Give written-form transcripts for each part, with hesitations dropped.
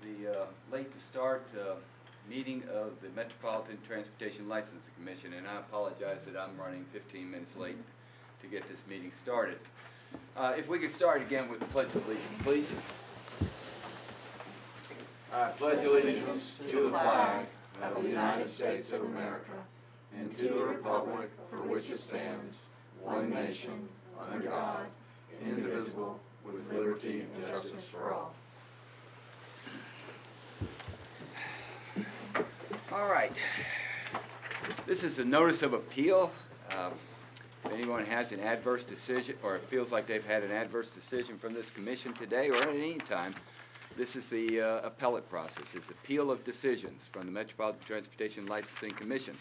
The late to start meeting of the Metropolitan Transportation Licensing Commission, and I apologize that I'm running 15 minutes late to get this meeting started. If we could start again with the Pledge of Allegiance, please. I pledge allegiance to the flag of the United States of America and to the republic for which it stands, one nation, under God, indivisible, with liberty and justice for all. All right. This is a notice of appeal. If anyone has an adverse decision or feels like they've had an adverse decision from this commission today or at any time, this is the appellate process. It's appeal of decisions from the Metropolitan Transportation Licensing Commission.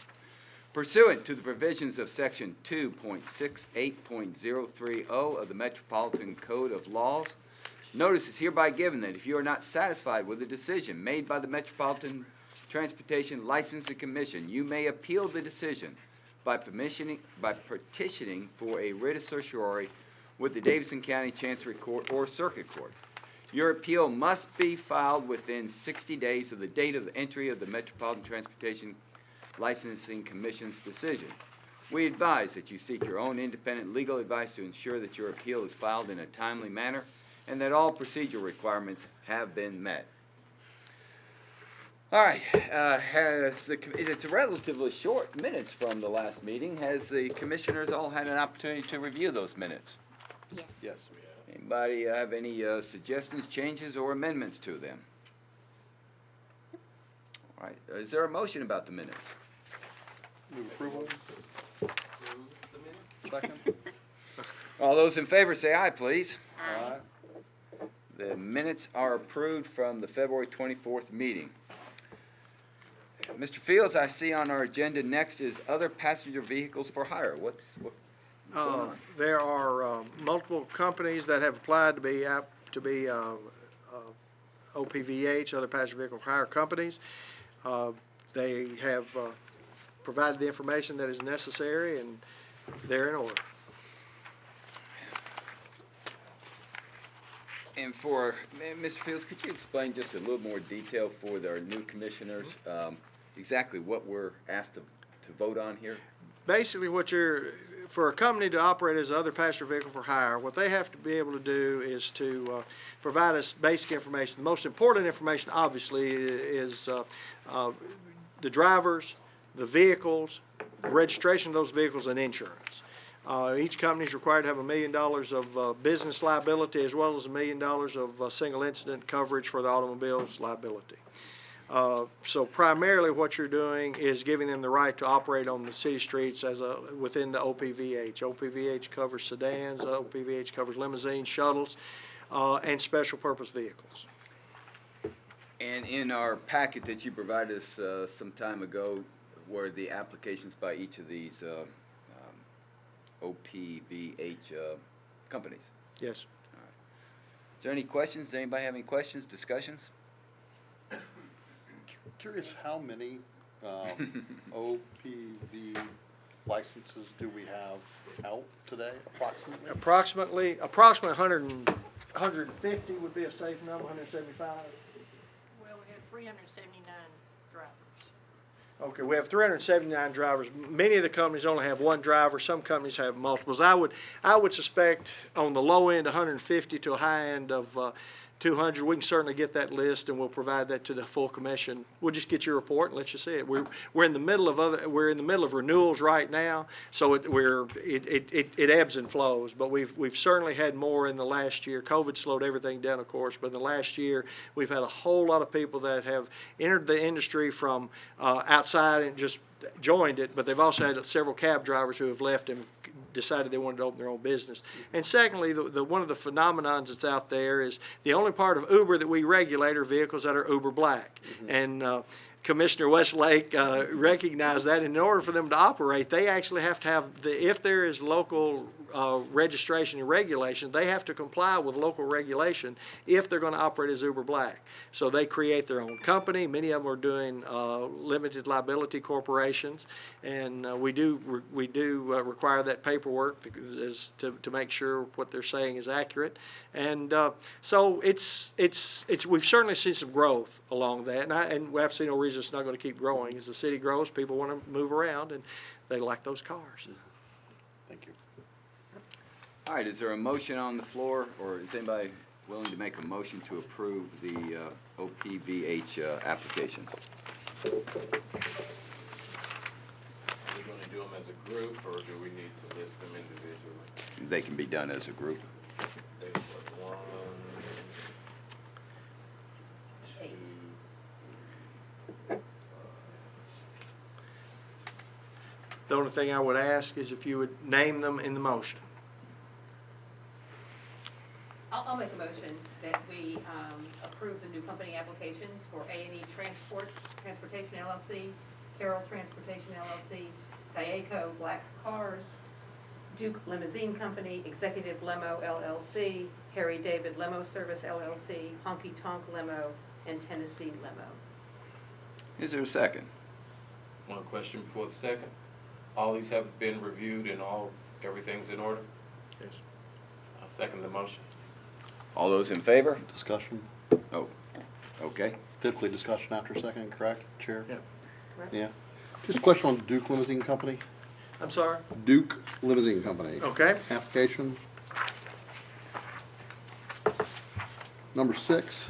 Pursuant to the provisions of Section 2.68.030 of the Metropolitan Code of Laws, notice is hereby given that if you are not satisfied with a decision made by the Metropolitan Transportation Licensing Commission, you may appeal the decision by petitioning for a writ of certiorari with the Davidson County Chancery Court or Circuit Court. Your appeal must be filed within 60 days of the date of the entry of the Metropolitan Transportation Licensing Commission's decision. We advise that you seek your own independent legal advice to ensure that your appeal is filed in a timely manner and that all procedural requirements have been met. All right, it's a relatively short minutes from the last meeting. Has the commissioners all had an opportunity to review those minutes? Yes. Yes, we have. Anybody have any suggestions, changes, or amendments to them? All right, is there a motion about the minutes? Move approval. Second. All those in favor say aye, please. Aye. The minutes are approved from the February 24th meeting. Mr. Fields, I see on our agenda next is other passenger vehicles for hire. What's going on? There are multiple companies that have applied to be OPVH, other passenger vehicle for hire companies. They have provided the information that is necessary, and they're in order. And for Mr. Fields, could you explain just a little more detail for our new commissioners exactly what we're asked to vote on here? Basically, for a company to operate as other passenger vehicle for hire, what they have to be able to do is to provide us basic information. The most important information, obviously, is the drivers, the vehicles, the registration of those vehicles, and insurance. Each company is required to have $1 million of business liability as well as $1 million of single incident coverage for the automobile's liability. So primarily what you're doing is giving them the right to operate on the city streets within the OPVH. OPVH covers sedans, OPVH covers limousines, shuttles, and special purpose vehicles. And in our packet that you provided us some time ago were the applications by each of these OPVH companies. Yes. All right. Is there any questions? Does anybody have any questions, discussions? Curious how many OPV licenses do we have out today, approximately? Approximately 150 would be a safe number, 175. Well, we have 379 drivers. Okay, we have 379 drivers. Many of the companies only have one driver. Some companies have multiples. I would suspect on the low end 150 to a high end of 200. We can certainly get that list, and we'll provide that to the full commission. We'll just get your report and let you see it. We're in the middle of renewals right now, so it ebbs and flows. But we've certainly had more in the last year. COVID slowed everything down, of course, but in the last year we've had a whole lot of people that have entered the industry from outside and just joined it. But they've also had several cab drivers who have left and decided they wanted to open their own business. And secondly, one of the phenomenons that's out there is the only part of Uber that we regulate are vehicles that are Uber black. Mm-hmm. And Commissioner Westlake recognized that. In order for them to operate, they actually have to have, if there is local registration and regulation, they have to comply with local regulation if they're going to operate as Uber Black. So they create their own company. Many of them are doing limited liability corporations, and we do require that paperwork to make sure what they're saying is accurate. And so we've certainly seen some growth along that, and we have seen no reason it's not going to keep growing. As the city grows, people want to move around, and they like those cars. Thank you. All right, is there a motion on the floor, or is anybody willing to make a motion to approve the OPVH applications? Are we gonna do them as a group, or do we need to list them individually? They can be done as a group. There's what, 1, 2, 5, 6. The only thing I would ask is if you would name them in the motion. I'll make a motion that we approve the new company applications for A&E Transportation LLC, Carroll Transportation LLC, Diaco Black Cars, Duke Limousine Company, Executive Limo LLC, Harry David Limo Service LLC, Honky Tonk Limo, and Tennessee Limo. Is there a second? One question before the second. All these have been reviewed and everything's in order? Yes. I'll second the motion. All those in favor? Discussion, Oh, okay. typically discussion after second, correct, Chair? Yeah. Correct? Yeah. Just a question on Duke Limousine Company. I'm sorry? Duke Limousine Company. Okay. Application. Number 6.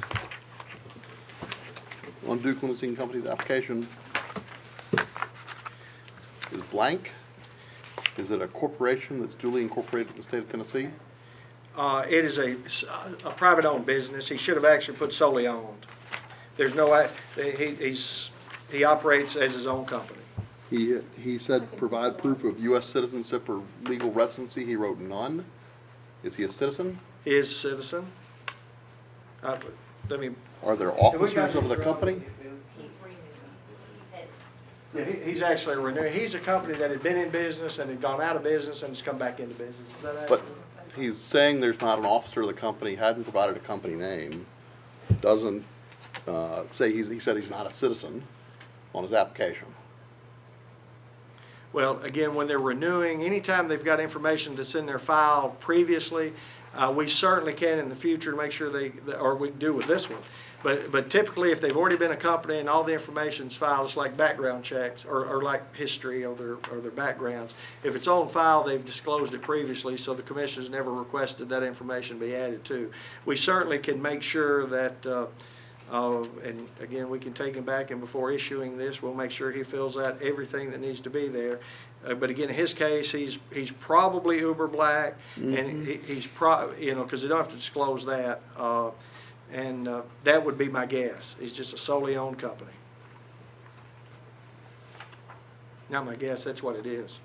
On Duke Limousine Company's application is blank. Is it a corporation that's duly incorporated in the state of Tennessee? It is a private-owned business. He should have actually put solely owned. There's no, he operates as his own company. He said provide proof of U.S. citizenship or legal residency. He wrote none. Is he a citizen? He is a citizen. Let me, Are there officers of the company? He's renewing. He's had, he's actually renewing. He's a company that had been in business and had gone out of business and has come back into business. Is that But accurate? he's saying there's not an officer of the company, hadn't provided a company name, doesn't say he said he's not a citizen on his application. Well, again, when they're renewing, anytime they've got information that's in their file previously, we certainly can in the future make sure or we can do with this one. But typically, if they've already been a company and all the information's filed, it's like background checks or like history or their backgrounds. If it's on file, they've disclosed it previously, so the commission has never requested that information be added to. We certainly can make sure that, and again, we can take him back, and before issuing this, we'll make sure he fills out everything that needs to be there. But again, in his case, he's probably Uber Black, and he's because they don't have to disclose that. And that would be my guess. He's just a solely owned company. Not my guess, that's what it is.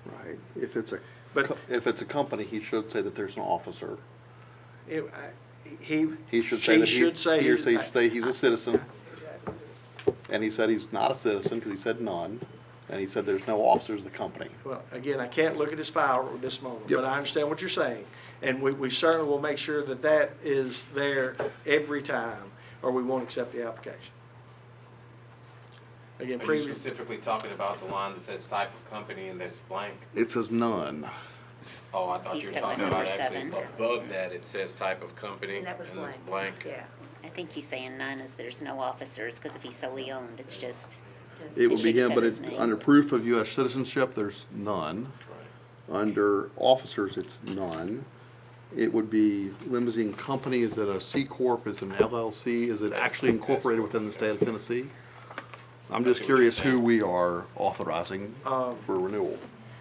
Right. If it's a company, he should say that there's an officer. He should say he's a citizen. And he said he's not a citizen because he said none. And he said there's no officers of the company. Well, again, I can't look at his file at this moment, Yep. but I understand what you're saying. And we certainly will make sure that that is there every time, or we won't accept the application. Again, Are you specifically talking about the line that says type of company and that's blank? It says none. Oh, I thought He's you were talking talking about about actually number 7. above that, it says type of company And that was it's blank. blank. Yeah. I think he's saying none is there's no officers, because if he's solely owned, it's just, It would be should him, say but his it's name. under proof of U.S. citizenship, there's none. Right. Under officers, it's none. It would be limousine company. Is it a C Corp? Is it an LLC? Is it actually incorporated within the state of Tennessee? I'm just I see what curious you're saying. who we are authorizing for renewal.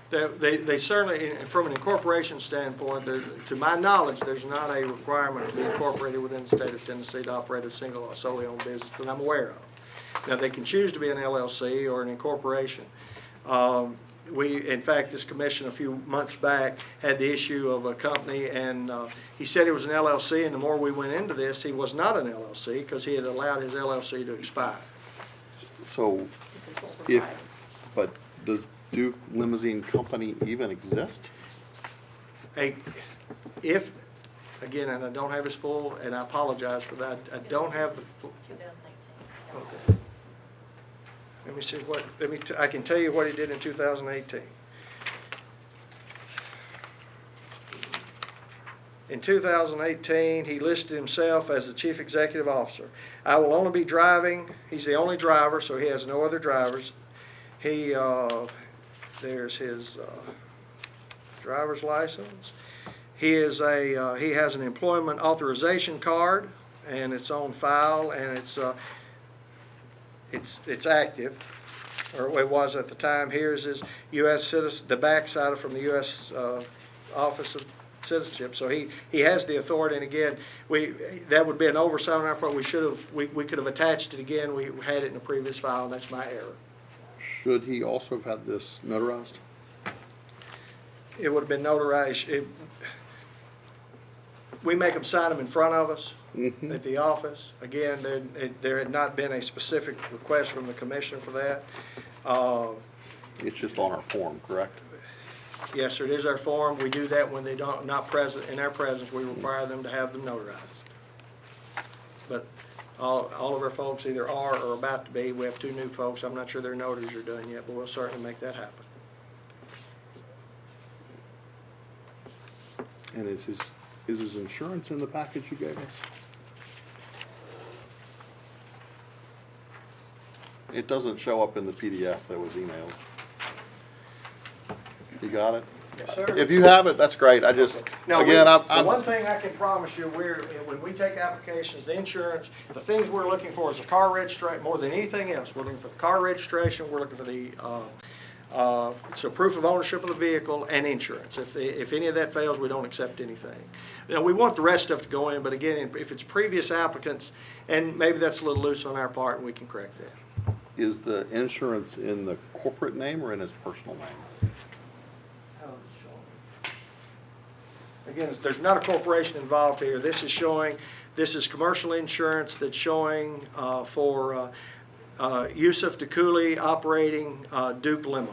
They certainly, from an incorporation standpoint, to my knowledge, there's not a requirement to be incorporated within the state of Tennessee to operate a single solely owned business that I'm aware of. Now, they can choose to be an LLC or an incorporation. in fact, this commission a few months back had the issue of a company, and he said it was an LLC, and the more we went into this, he was not an LLC because he had allowed his LLC to expire. So, Just a sole if, proprietor. but does Duke Limousine Company even exist? If, again, and I don't have his full, and I apologize for that, I don't have the full. 2018. Okay. Let me see what, I can tell you what he did in 2018. In 2018, he listed himself as the chief executive officer. I will only be driving, he's the only driver, so he has no other drivers. He, there's his driver's license. He has an employment authorization card, and it's on file, and it's active, or it was at the time. Here's his U.S. citizen, the backside from the U.S. Office of Citizenship. So he has the authority, and again, that would be an oversight on our part. We could have attached it again. We had it in the previous file, and that's my error. Should he also have had this notarized? It would have been notarized. We make them sign them in front of us at the office. Again, there had not been a specific request from the commissioner for that. It's just on our form, correct? Yes, sir, it is our form. We do that when they not present, in our presence, we require them to have them notarized. But all of our folks either are or about to be. We have 2 new folks. I'm not sure their notaries are done yet, but we'll certainly make that happen. And is his insurance in the package you gave us? It doesn't show up in the PDF that was emailed. You got it? Yes, sir. If you have it, that's great. I just, Now, again, the I'm, one thing I can promise you, when we take applications, the insurance, the things we're looking for is a car registration, more than anything else. We're looking for the car registration, we're looking for the, it's a proof of ownership of the vehicle and insurance. If any of that fails, we don't accept anything. Now, we want the rest stuff to go in, but again, if it's previous applicants, and maybe that's a little loose on our part, and we can correct that. is the insurance in the corporate name or in his personal name? Again, there's not a corporation involved here. This is commercial insurance that's showing for Yusuf DeCooley operating Duke Limo.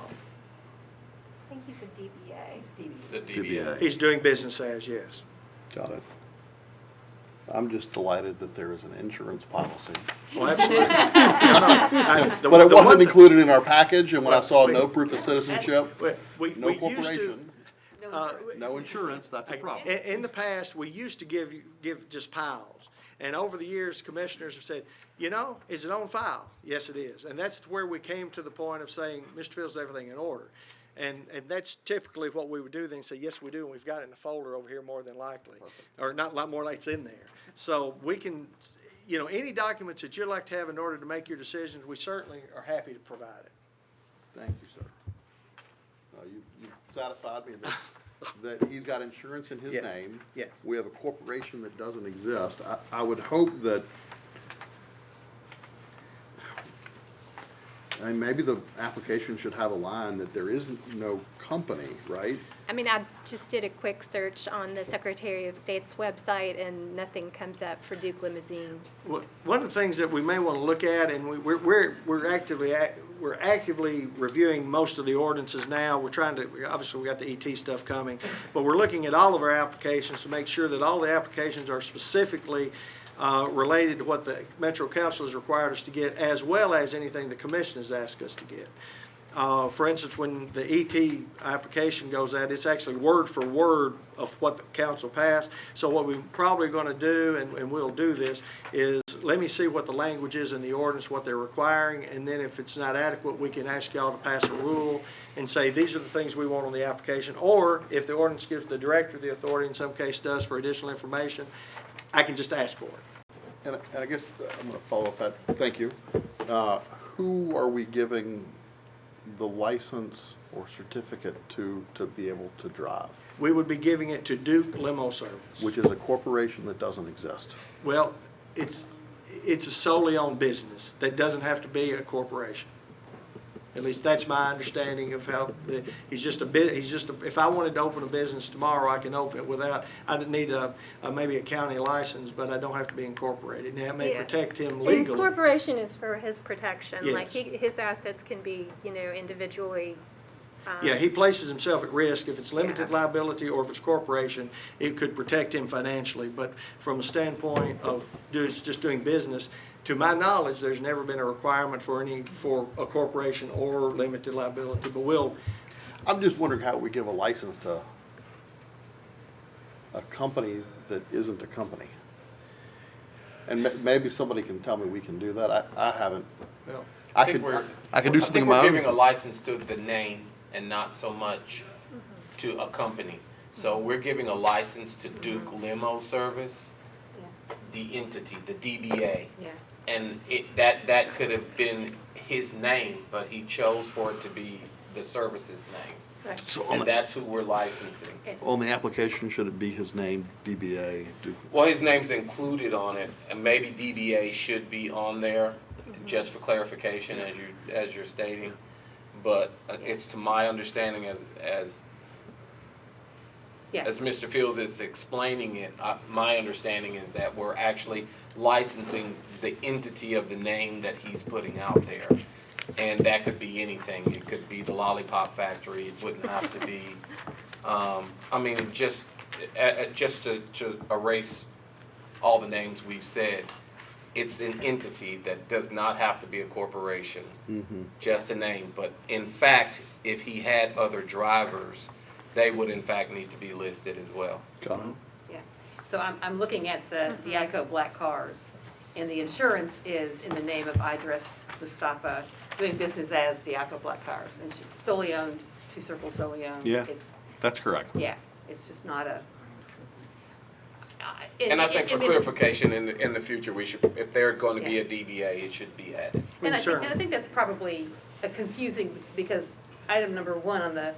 I think he's a DBA. It's a DBA. He's doing business as, yes. Got it. I'm just delighted that there is an insurance policy. Well, absolutely. But it wasn't included in our package, and when I saw no proof of citizenship, We no used to. corporation, no insurance, that's a problem. In the past, we used to give just piles. And over the years, commissioners have said, is it on file? Yes, it is. And that's where we came to the point of saying, Mr. Fields, everything in order. And that's typically what we would do then, say, yes, we do, and we've got it in the folder over here more than likely. Perfect. Or not a lot more like it's in there. So we can, any documents that you'd like to have in order to make your decisions, we certainly are happy to provide it. Thank you, sir. You satisfied me that he's got insurance in his Yes. name. Yes. We have a corporation that doesn't exist. I would hope that, maybe the application should have a line that there is no company, right? I mean, I just did a quick search on the Secretary of State's website, and nothing comes up for Duke Limousine. Well, one of the things that we may want to look at, and we're actively reviewing most of the ordinances now. We're trying to, obviously we got the ET stuff coming, but we're looking at all of our applications to make sure that all the applications are specifically related to what the Metro Council has required us to get, as well as anything the Commission has asked us to get. For instance, when the ET application goes out, it's actually word for word of what the council passed. So what we're probably going to do, and we'll do this, is let me see what the language is in the ordinance, what they're requiring, and then if it's not adequate, we can ask y'all to pass a rule and say these are the things we want on the application. Or if the ordinance gives the director the authority, in some case does, for additional information, I can just ask for it. And I guess I'm going to follow up that. Thank you. Who are we giving the license or certificate to be able to drive? We would be giving it to Duke Limo Service. Which is a corporation that doesn't exist. Well, it's a solely owned business that doesn't have to be a corporation. At least that's my understanding of how, if I wanted to open a business tomorrow, I can open it without, I didn't need maybe a county license, but I don't have to be incorporated. Now, it may Yeah. protect him legally. Incorporation is for his protection, like Yes. his assets can be, individually. Yeah, he places himself at risk. If it's limited Yeah. liability or if it's corporation, it could protect him financially. But from a standpoint of just doing business, to my knowledge, there's never been a requirement for a corporation or limited liability. But I'm just wondering how we give a license to a company that isn't a company. And maybe somebody can tell me we can do that. I haven't. well, I could do something of my I think we're own. giving a license to the name and not so much to a company. So we're giving a license to Duke Limo Service, the entity, the DBA. Yeah. And that could have been his name, but he chose for it to be the service's name. Right. So And that's who we're licensing. on the application, should it be his name, DBA? Well, his name's included on it, and maybe DBA should be on there, just for clarification, as you're stating. But it's to my understanding as Yeah. Mr. Fields is explaining it, my understanding is that we're actually licensing the entity of the name that he's putting out there. And that could be anything. It could be the Lollipop Factory. It wouldn't have to be, just to erase all the names we've said. It's an entity that does not have to be a corporation, just a name. But in fact, if he had other drivers, they would in fact need to be listed as well. Yeah. So I'm looking at the ICO black cars, and the insurance is in the name of Idris Mustafa, doing business as the ICO black cars, and solely owned, Two Circles solely owned. Yeah. It's, That's correct. yeah, it's just not a. And I think for clarification, in the future, we should, if they're going to be Yeah. a DBA, it should be added. And I think that's probably confusing, because item number 1 on the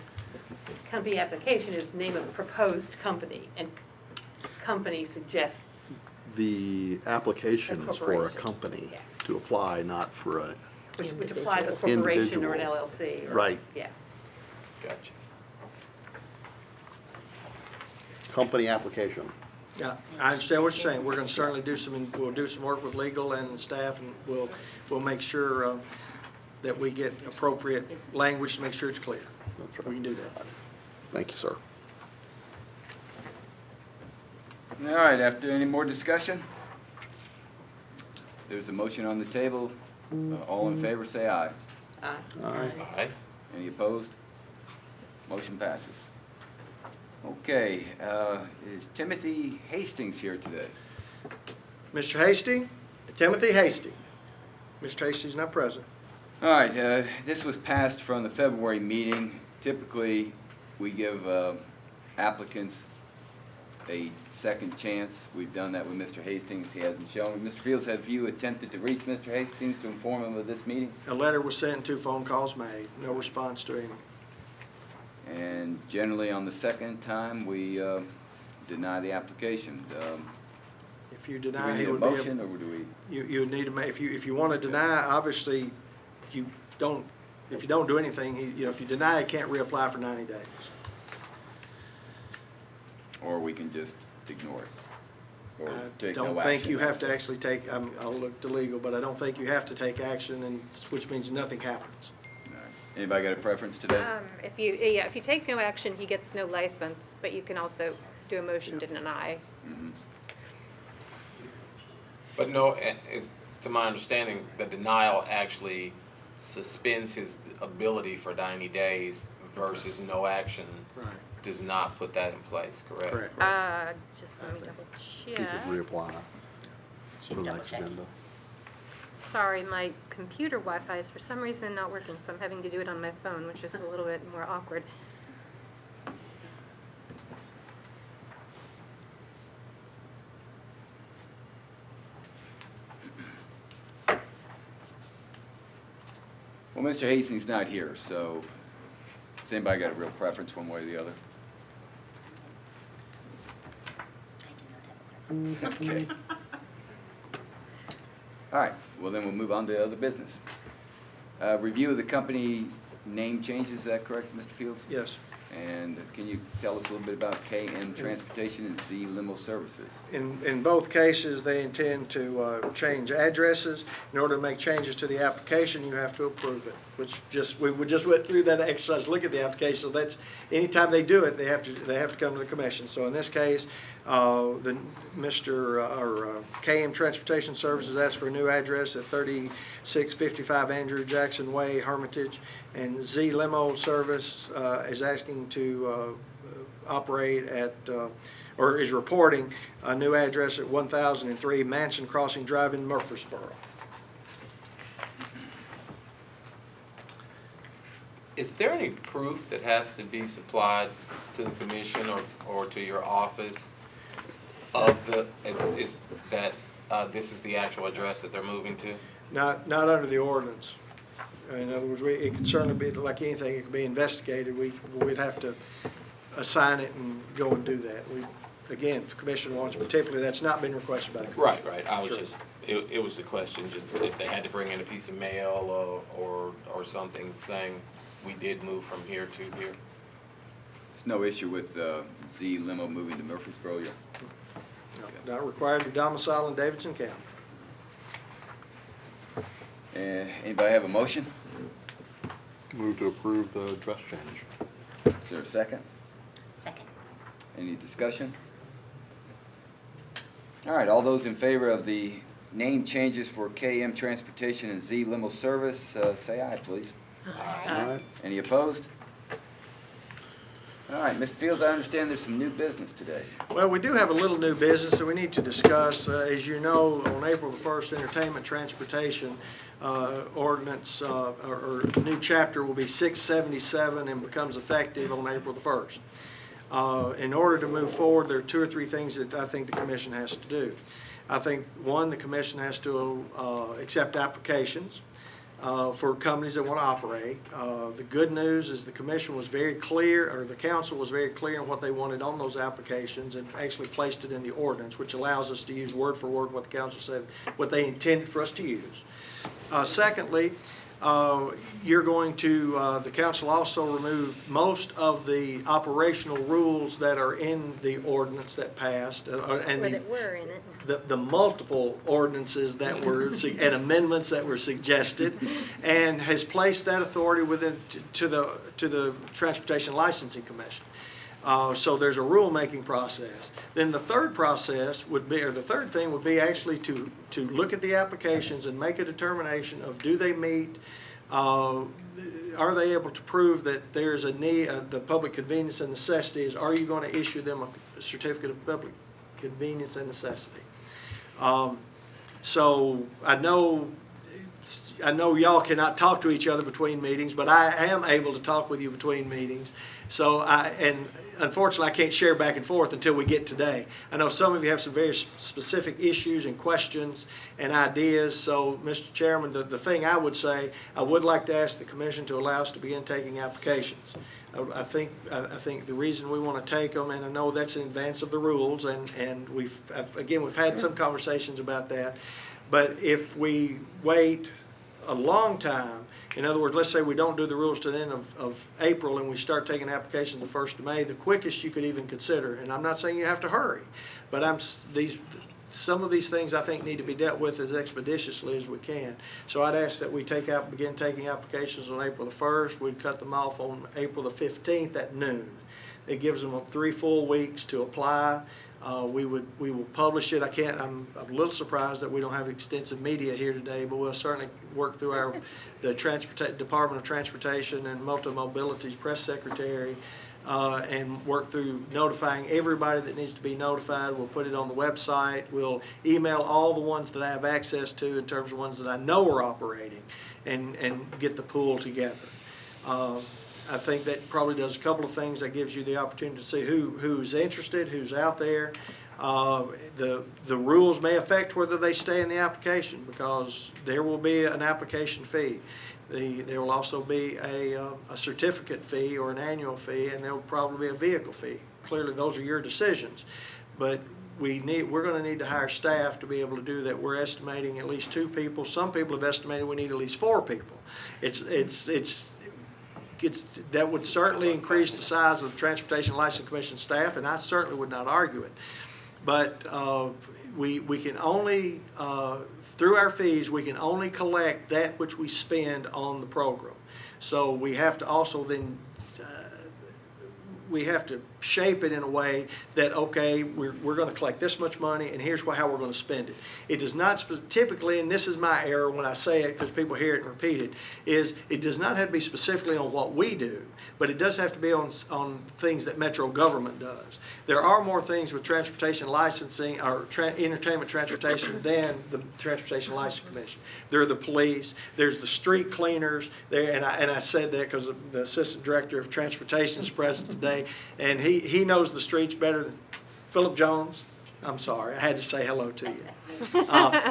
company application is name of proposed company, and company suggests, The application A is for a corporation. company Yeah. to apply, not for a, which applies a corporation or an Individual. LLC. Or, Right. Yeah. Gotcha. company application. yeah, I understand what you're saying. We're gonna certainly we'll do some work with legal and staff, and we'll make sure that we get appropriate language to make sure it's clear. That's right. We can do that. Thank you, sir. All right, after any more discussion? There's a motion on the table. All in favor, say aye. Aye. All right. Any opposed? Motion passes. Okay, is Timothy Hastings here today? Mr. Hasty, Timothy Hasty. Mr. Hasty's not present. All right, this was passed from the February meeting. Typically, we give applicants a second chance. We've done that with Mr. Hastings. He hasn't shown. Mr. Fields, have you attempted to reach Mr. Hastings to inform him of this meeting? A letter was sent, 2 phone calls made, no response to him. And generally, on the second time, we deny the application. If you Do deny, we he need a would be able. motion, or do we? You would need to make, if you want to deny, obviously, if you don't do anything, if you deny, he can't reapply for 90 days. Or we can just ignore it? Or I take no don't think action? you have to actually take, I'll look to legal, but I don't think you have to take action, which means nothing happens. All right. Anybody got a preference today? If you take no action, he gets no license, but you can also do a motion to deny. Mhm. But no, to my understanding, the denial actually suspends his ability for 90 days versus no action Right. does not put that in place, correct? Correct. Just let me double He could check. reapply. She's for the double next checking. agenda. Sorry, my computer Wi-Fi is for some reason not working, so I'm having to do it on my phone, which is a little bit more awkward. Well, Mr. Hastings not here, so has anybody got a real preference one way or the other? I do not have a preference. Okay. All right, well then we'll move on to other business. Review of the company name changes, is that correct, Mr. Fields? Yes. And can you tell us a little bit about KM Transportation and Z Limo Services? In both cases, they intend to change addresses. In order to make changes to the application, you have to approve it, which we just went through that exercise, look at the application. So that's, anytime they do it, they have to come to the commission. So in this case, KM Transportation Services asked for a new address at 3655 Andrew Jackson Way, Hermitage, and Z Limo Service is asking to operate at, or is reporting a new address at 1003 Manson Crossing Drive in Murfreesboro. Is there any proof that has to be supplied to the commission or to your office of this is the actual address that they're moving to? Not under the ordinance. In other words, it could certainly be, like anything, it could be investigated. We'd have to assign it and go and do that. Again, if the commission wants, but typically that's not been requested by the commission. Right. I was Sure. just, it was the question, just if they had to bring in a piece of mail or something saying we did move from here to here. There's no issue with Z Limo moving to Murfreesboro yet? No, not required to domicile in Davidson County. Anybody have a motion? Move to approve the address change. Is there a second? Second. Any discussion? All right, all those in favor of the name changes for KM Transportation and Z Limo Service, say aye, please. Aye. Any opposed? All right, Mr. Fields, I understand there's some new business today. Well, we do have a little new business that we need to discuss. As you know, on April the 1st, entertainment transportation ordinance or new chapter will be 677 and becomes effective on April the 1st. In order to move forward, there are 2 or 3 things that I think the commission has to do. I think, one, the commission has to accept applications for companies that want to operate. The good news is the commission was very clear, or the council was very clear on what they wanted on those applications and actually placed it in the ordinance, which allows us to use word for word what the council said, what they intended for us to use. Secondly, you're going to, the council also removed most of the operational rules that are in the ordinance that passed, and That were in it. the multiple ordinances that were, and amendments that were suggested, and has placed that authority within, to the Transportation Licensing Commission. So there's a rulemaking process. Then the third process would be, or the third thing would be actually to look at the applications and make a determination of do they meet, are they able to prove that there's a need, the public convenience and necessity is, are you going to issue them a certificate of public convenience and necessity? So I know y'all cannot talk to each other between meetings, but I am able to talk with you between meetings. So and unfortunately I can't share back and forth until we get today. I know some of you have some very specific issues and questions and ideas. So Mr. Chairman, the thing I would say, I would like to ask the commission to allow us to begin taking applications. I think the reason we want to take them, and I know that's in advance of the rules, and we've had some conversations about that, but if we wait a long time, in other words, let's say we don't do the rules to the end of April and we start taking applications the 1st of May, the quickest you could even consider, and I'm not saying you have to hurry, but some of these things I think need to be dealt with as expeditiously as we can. So I'd ask that we begin taking applications on April the 1st. We'd cut them off on April the 15th at noon. It gives them 3 full weeks to apply. We will publish it. I'm a little surprised that we don't have extensive media here today, but we'll certainly work through the Department of Transportation and Multi-Mobility's press secretary and work through notifying everybody that needs to be notified. We'll put it on the website. We'll email all the ones that I have access to in terms of ones that I know are operating and get the pool together. I think that probably does a couple of things. That gives you the opportunity to see who's interested, who's out there. The rules may affect whether they stay in the application because there will be an application fee. There will also be a certificate fee or an annual fee, and there will probably be a vehicle fee. Clearly, those are your decisions. But we're going to need to hire staff to be able to do that. We're estimating at least 2 people. Some people have estimated we need at least 4 people. That would certainly increase the size of the Transportation License Commission staff, and I certainly would not argue it. But we can only, through our fees, we can only collect that which we spend on the program. So we have to also then, we have to shape it in a way that, okay, we're going to collect this much money, and here's how we're going to spend it. It does not typically, and this is my error when I say it because people hear it and repeat it, is it does not have to be specifically on what we do, but it does have to be on things that Metro government does. There are more things with transportation licensing or entertainment transportation than the Transportation License Commission. There are the police, there's the street cleaners, and I said that because the Assistant Director of Transportation is present today, and he knows the streets better than Philip Jones. I'm sorry, I had to say hello to you.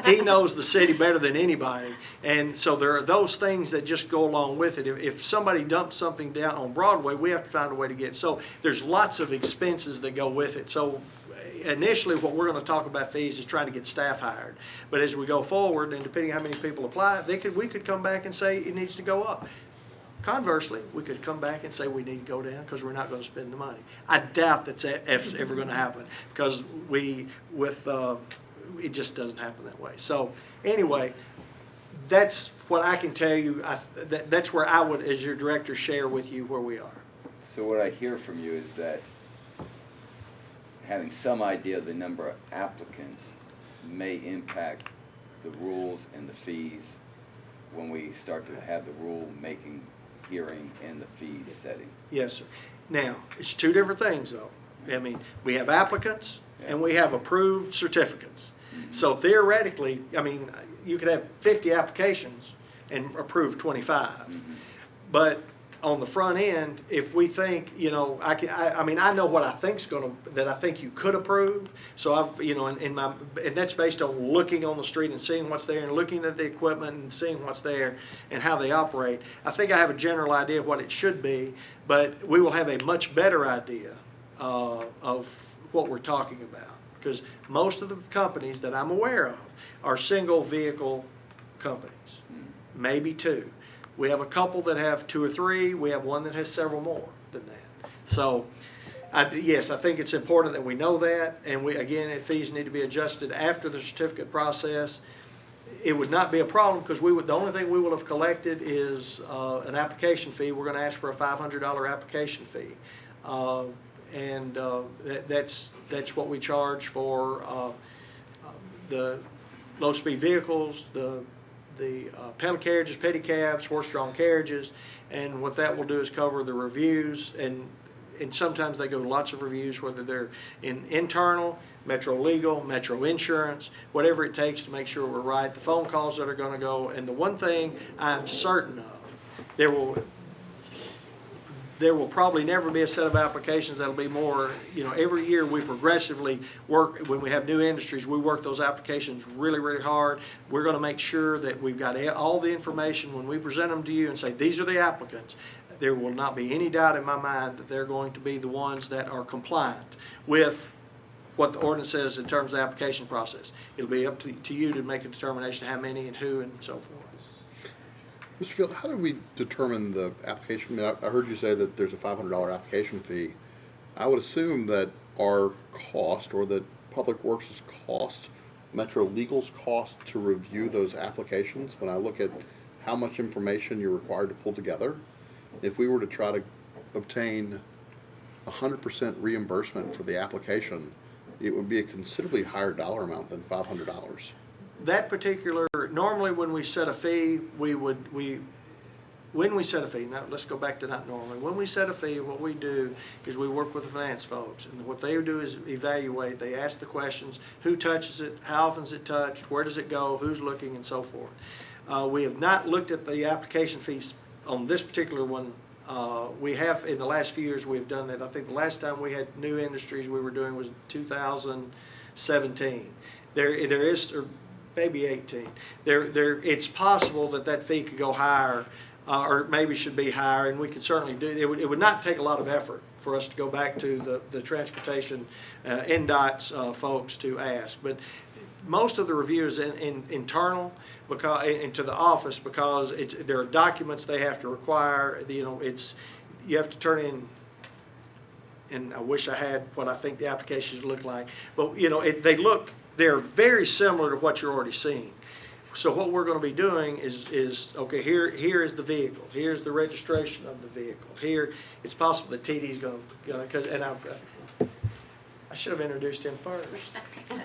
He knows the city better than anybody, and so there are those things that just go along with it. If somebody dumps something down on Broadway, we have to find a way to get it. So there's lots of expenses that go with it. So initially what we're going to talk about fees is trying to get staff hired. But as we go forward, and depending on how many people apply, we could come back and say it needs to go up. Conversely, we could come back and say we need to go down because we're not going to spend the money. I doubt that's ever going to happen because it just doesn't happen that way. So anyway, that's what I can tell you. That's where I would, as your director, share with you where we are. So what I hear from you is that having some idea of the number of applicants may impact the rules and the fees when we start to have the rule-making hearing and the fees setting. Yes, sir. Now, it's 2 different things, though. I mean, we have applicants and we have approved certificates. Mm-hmm. So theoretically, I mean, you could have 50 applications and approve 25. Mm-hmm. But on the front end, if we think, you know, I mean, I know what I think's that I think you could approve. So I've, you know, and that's based on looking on the street and seeing what's there and looking at the equipment and seeing what's there and how they operate. I think I have a general idea of what it should be, but we will have a much better idea of what we're talking about. Because most of the companies that I'm aware of are single vehicle companies, maybe 2. We have a couple that have 2 or 3. We have one that has several more than that. So, yes, I think it's important that we know that. And again, fees need to be adjusted after the certificate process. It would not be a problem because the only thing we will have collected is an application fee. We're going to ask for a $500 application fee, that's what we charge for the low-speed vehicles, the pedal carriages, pedicabs, horse-drawn carriages, and what that will do is cover the reviews, and sometimes they go lots of reviews, whether they're internal, Metro Legal, Metro Insurance, whatever it takes to make sure we're right, the phone calls that are going to go, and the one thing I'm certain of, there will probably never be a set of applications that'll be more, you know, every year we progressively work, when we have new industries, we work those applications really, really hard. We're going to make sure that we've got all the information when we present them to you and say, these are the applicants. There will not be any doubt in my mind that they're going to be the ones that are compliant with what the ordinance says in terms of the application process. It'll be up to you to make a determination of how many and who and so forth. Mr. Field, how do we determine the application? I mean, I heard you say that there's a $500 application fee. I would assume that our cost, or that Public Works' cost, Metro Legal's cost to review those applications, when I look at how much information you're required to pull together, if we were to try to obtain 100% reimbursement for the application, it would be a considerably higher dollar amount than $500. That particular, normally when we set a fee, when we set a fee, now let's go back to not normally. When we set a fee, what we do is we work with the finance folks, and what they do is evaluate. They ask the questions: who touches it, how often is it touched, where does it go, who's looking, and so forth. We have not looked at the application fees on this particular one. We have, in the last few years, we've done that. I think the last time we had new industries we were doing was 2017. There is, or maybe 18. It's possible that fee could go higher or maybe should be higher, and we could certainly do, it would not take a lot of effort for us to go back to the transportation, NDOT's folks to ask. But most of the review is internal because, into the office, because there are documents they have to require, you have to turn in, and I wish I had what I think the applications look like, but they're very similar to what you're already seeing. So what we're going to be doing is okay, here is the vehicle, here's the registration of the vehicle, here, it's possible that TD's going to, and I should have introduced him first.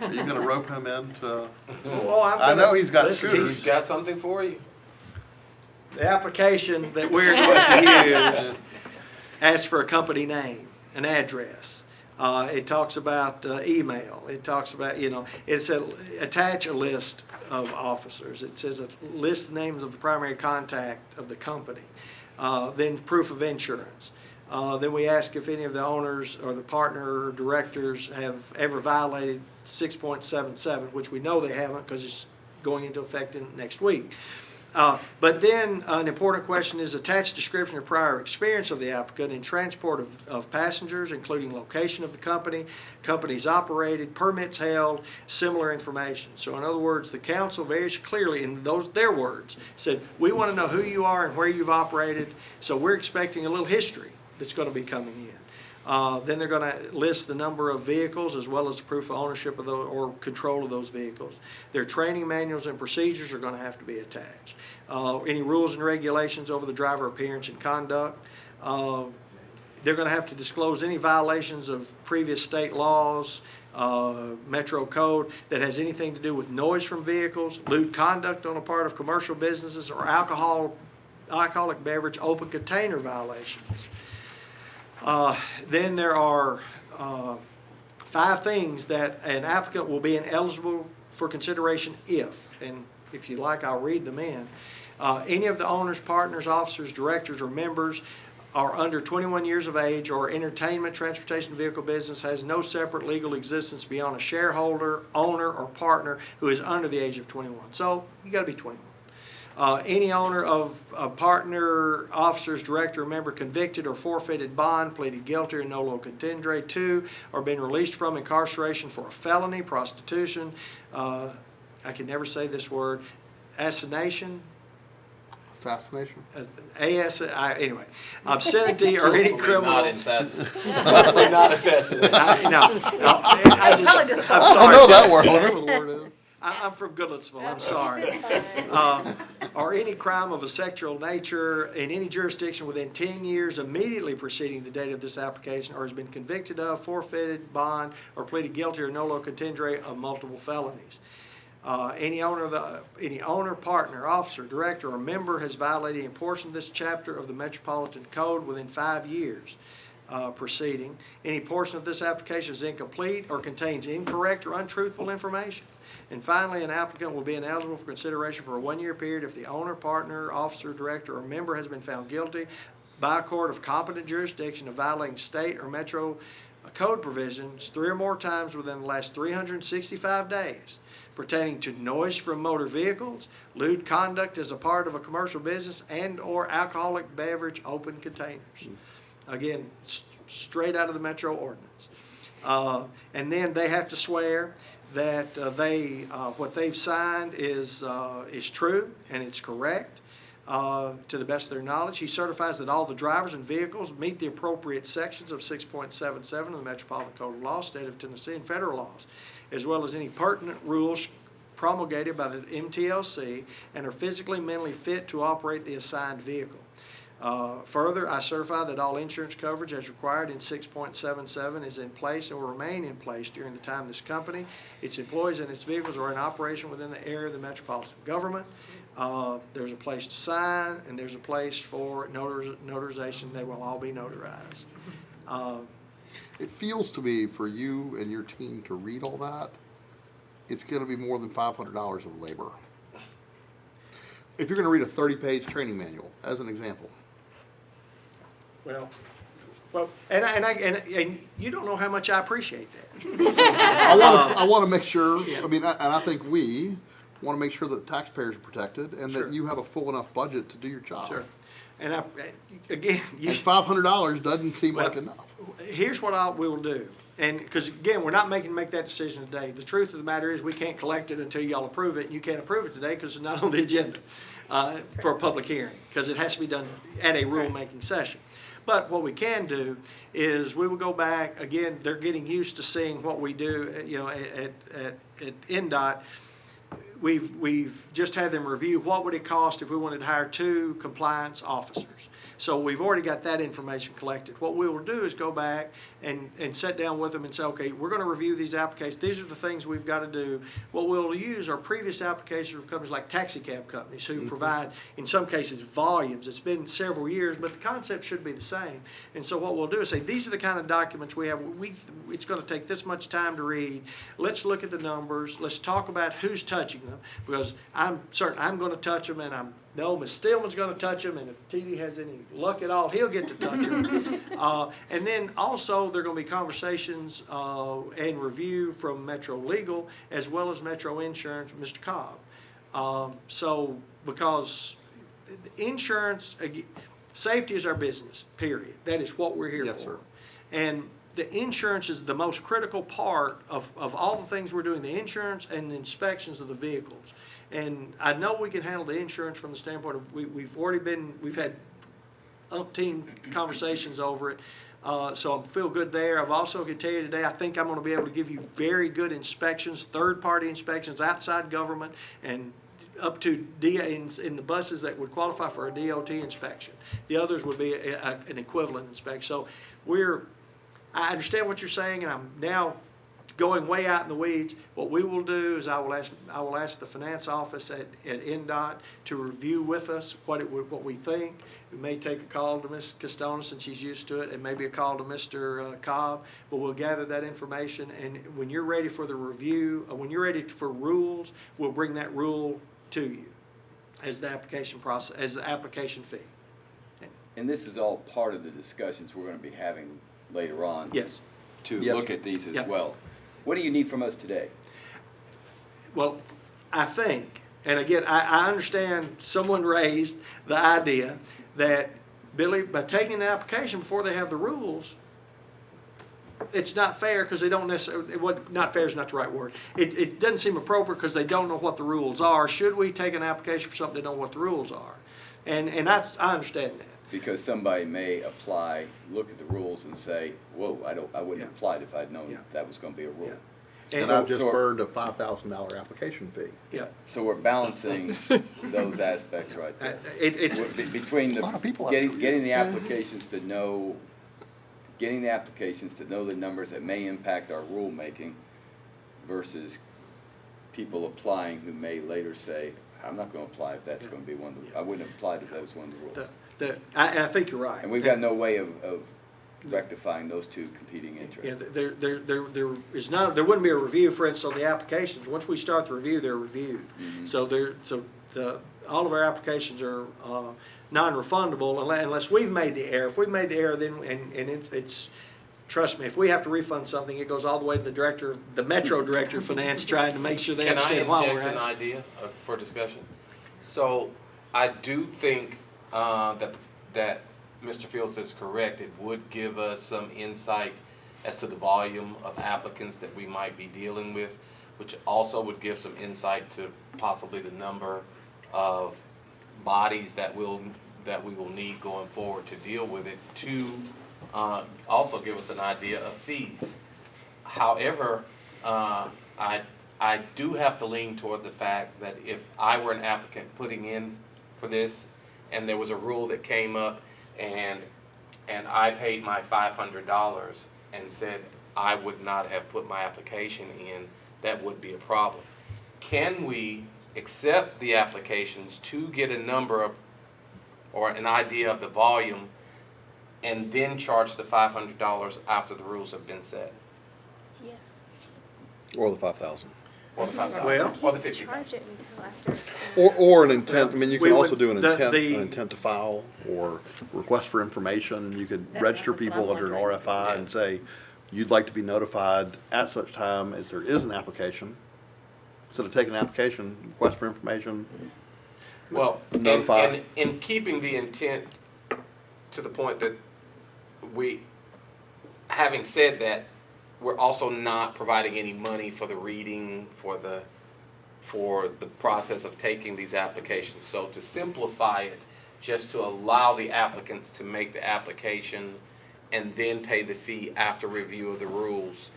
Are you gonna rope him in to? Well, I know he's got listen, scooters. He's got something for you. The application that we're going to use asks for a company name, an address. It talks about email. It talks about, it says attach a list of officers. It says list names of the primary contact of the company. Then proof of insurance. Then we ask if any of the owners or the partner or directors have ever violated 6.77, which we know they haven't because it's going into effect next week. But then an important question is attached description of prior experience of the applicant in transport of passengers, including location of the company, companies operated, permits held, similar information. So in other words, the council very clearly, in their words, said, we want to know who you are and where you've operated, so we're expecting a little history that's going to be coming in. Then they're going to list the number of vehicles as well as the proof of ownership of those or control of those vehicles. Their training manuals and procedures are going to have to be attached. Any rules and regulations over the driver appearance and conduct. They're going to have to disclose any violations of previous state laws, Metro Code that has anything to do with noise from vehicles, lewd conduct on the part of commercial businesses, or alcoholic beverage open container violations. Then there are 5 things that an applicant will be ineligible for consideration if you like, I'll read them in. Any of the owners, partners, officers, directors, or members are under 21 years of age, or entertainment, transportation, vehicle business has no separate legal existence beyond a shareholder, owner, or partner who is under the age of 21. So you got to be 21. Any owner of a partner, officers, director, or member convicted or forfeited bond, pleaded guilty or nolo contendere to, or been released from incarceration for a felony, prostitution, I can never say this word, assassination, anyway, obscenity or any criminal. Not Definitely not assassination. I'm I sorry. know that word, whatever the word is. I'm from Goodlettsville, I'm sorry. Or any crime of a sexual nature in any jurisdiction within 10 years immediately preceding the date of this application, or has been convicted of, forfeited bond, or pleaded guilty or nolo contendere of multiple felonies. Any owner, partner, officer, director, or member has violated any portion of this chapter of the Metropolitan Code within 5 years preceding. Any portion of this application is incomplete or contains incorrect or untruthful information. And finally, an applicant will be ineligible for consideration for a 1-year period if the owner, partner, officer, director, or member has been found guilty by a court of competent jurisdiction of violating state or Metro Code provisions 3 or more times within the last 365 days pertaining to noise from motor vehicles, lewd conduct as a part of a commercial business, and or alcoholic beverage open containers. Again, straight out of the Metro ordinance. And then they have to swear that what they've signed is true and it's correct to the best of their knowledge. He certifies that all the drivers and vehicles meet the appropriate sections of 6.77 of the Metropolitan Code of Law, State of Tennessee, and federal laws, as well as any pertinent rules promulgated by the MTLC and are physically, mentally fit to operate the assigned vehicle. Further, I certify that all insurance coverage as required in 6.77 is in place and will remain in place during the time this company, its employees, and its vehicles are in operation within the area of the metropolitan government. There's a place to sign, and there's a place for notarization. They will all be notarized. It feels to me for you and your team to read all that, it's going to be more than $500 of labor. If you're going to read a 30-page training manual, as an example. Well, and you don't know how much I appreciate that. I want to make sure. Yeah. I mean, and I think we want to make sure that taxpayers are protected and Sure. that you have a full enough budget to do your job. Sure. And again, And $500 doesn't seem like enough. here's what we will do. And, because again, we're not make that decision today. The truth of the matter is, we can't collect it until y'all approve it, and you can't approve it today because it's not on the agenda for a public hearing, because it has to be done at a rulemaking session. But what we can do is we will go back, again, they're getting used to seeing what we do, at NDOT. We've just had them review what would it cost if we wanted to hire 2 compliance officers. So we've already got that information collected. What we will do is go back and sit down with them and say, okay, we're going to review these applications. These are the things we've got to do. What we'll use are previous applications from companies like taxi cab companies who provide, in some cases, volumes. It's been several years, but the concept should be the same. And so what we'll do is say, these are the kind of documents we have. It's going to take this much time to read. Let's look at the numbers. Let's talk about who's touching them, because I'm certain I'm going to touch them, and I know Ms. Stillman's going to touch them, and if TD has any luck at all, he'll get to touch them. And then also there are going to be conversations and review from Metro Legal as well as Metro Insurance, Mr. Cobb. So because insurance, safety is our business, period. That is what we're here for. Yes, sir. And the insurance is the most critical part of all the things we're doing, the insurance and the inspections of the vehicles. And I know we can handle the insurance from the standpoint of, we've had umpteen conversations over it. So I feel good there. I've also can tell you today, I think I'm going to be able to give you very good inspections, third-party inspections, outside government, and up to in the buses that would qualify for a DOT inspection. The others would be an equivalent inspection. So I understand what you're saying, and I'm now going way out in the weeds. What we will do is I will ask the finance office at NDOT to review with us what we think. We may take a call to Ms. Castona since she's used to it, and maybe a call to Mr. Cobb, but we'll gather that information, and when you're ready for the review, when you're ready for rules, we'll bring that rule to you as the application process, as the application fee. And this is all part of the discussions we're going to be having later on. Yes. To Yes. look at these as Yep. well. What do you need from us today? Well, I think, and again, I understand someone raised the idea that, Billy, by taking the application before they have the rules, it's not fair because they don't necessarily, not fair is not the right word. It doesn't seem appropriate because they don't know what the rules are. Should we take an application for something they don't know what the rules are? And I understand that. Because somebody may apply, look at the rules and say, whoa, I wouldn't have applied if I'd known that was going to be a rule. Yeah. And I've just burned a $5,000 application fee. Yeah. So we're balancing those aspects right there. It's Between A lot of people have getting the applications to know, the numbers that may impact our rulemaking versus people applying who may later say, I'm not going to apply if that's going to be one of the, I wouldn't have applied if that was one of the rules. I think you're right. And we've got no way of rectifying those two competing interests. Yeah, there wouldn't be a review, for instance, on the applications. Once we start the review, they're reviewed. Mm-hmm. So all of our applications are non-refundable unless we've made the error. If we've made the error, then it's trust me, if we have to refund something, it goes all the way to the Metro Director of Finance, trying to make sure they understand why we're Can I asking. interject an idea for discussion? So I do think that Mr. Fields is correct. It would give us some insight as to the volume of applicants that we might be dealing with, which also would give some insight to possibly the number of bodies that we will need going forward to deal with it, to also give us an idea of fees. However, I do have to lean toward the fact that if I were an applicant putting in for this and there was a rule that came up and I paid my $500 and said I would not have put my application in, that would be a problem. Can we accept the applications to get a number of, or an idea of the volume, and then charge the $500 after the rules have been set? Yes. Or the 5,000. Or the $5,000, Well, or the $50,000? Charge it until after. Or an intent, I mean, you We can would- also do an the- intent to file or request for information. You could That- register that's what people I'm under an wondering. RFI and say, you'd like to be notified at such time as there is an application. Instead of taking an application, request for information. Well, Notify. and in keeping the intent to the point that having said that, we're also not providing any money for the reading, for the process of taking these applications. So to simplify it, just to allow the applicants to make the application and then pay the fee after review of the rules,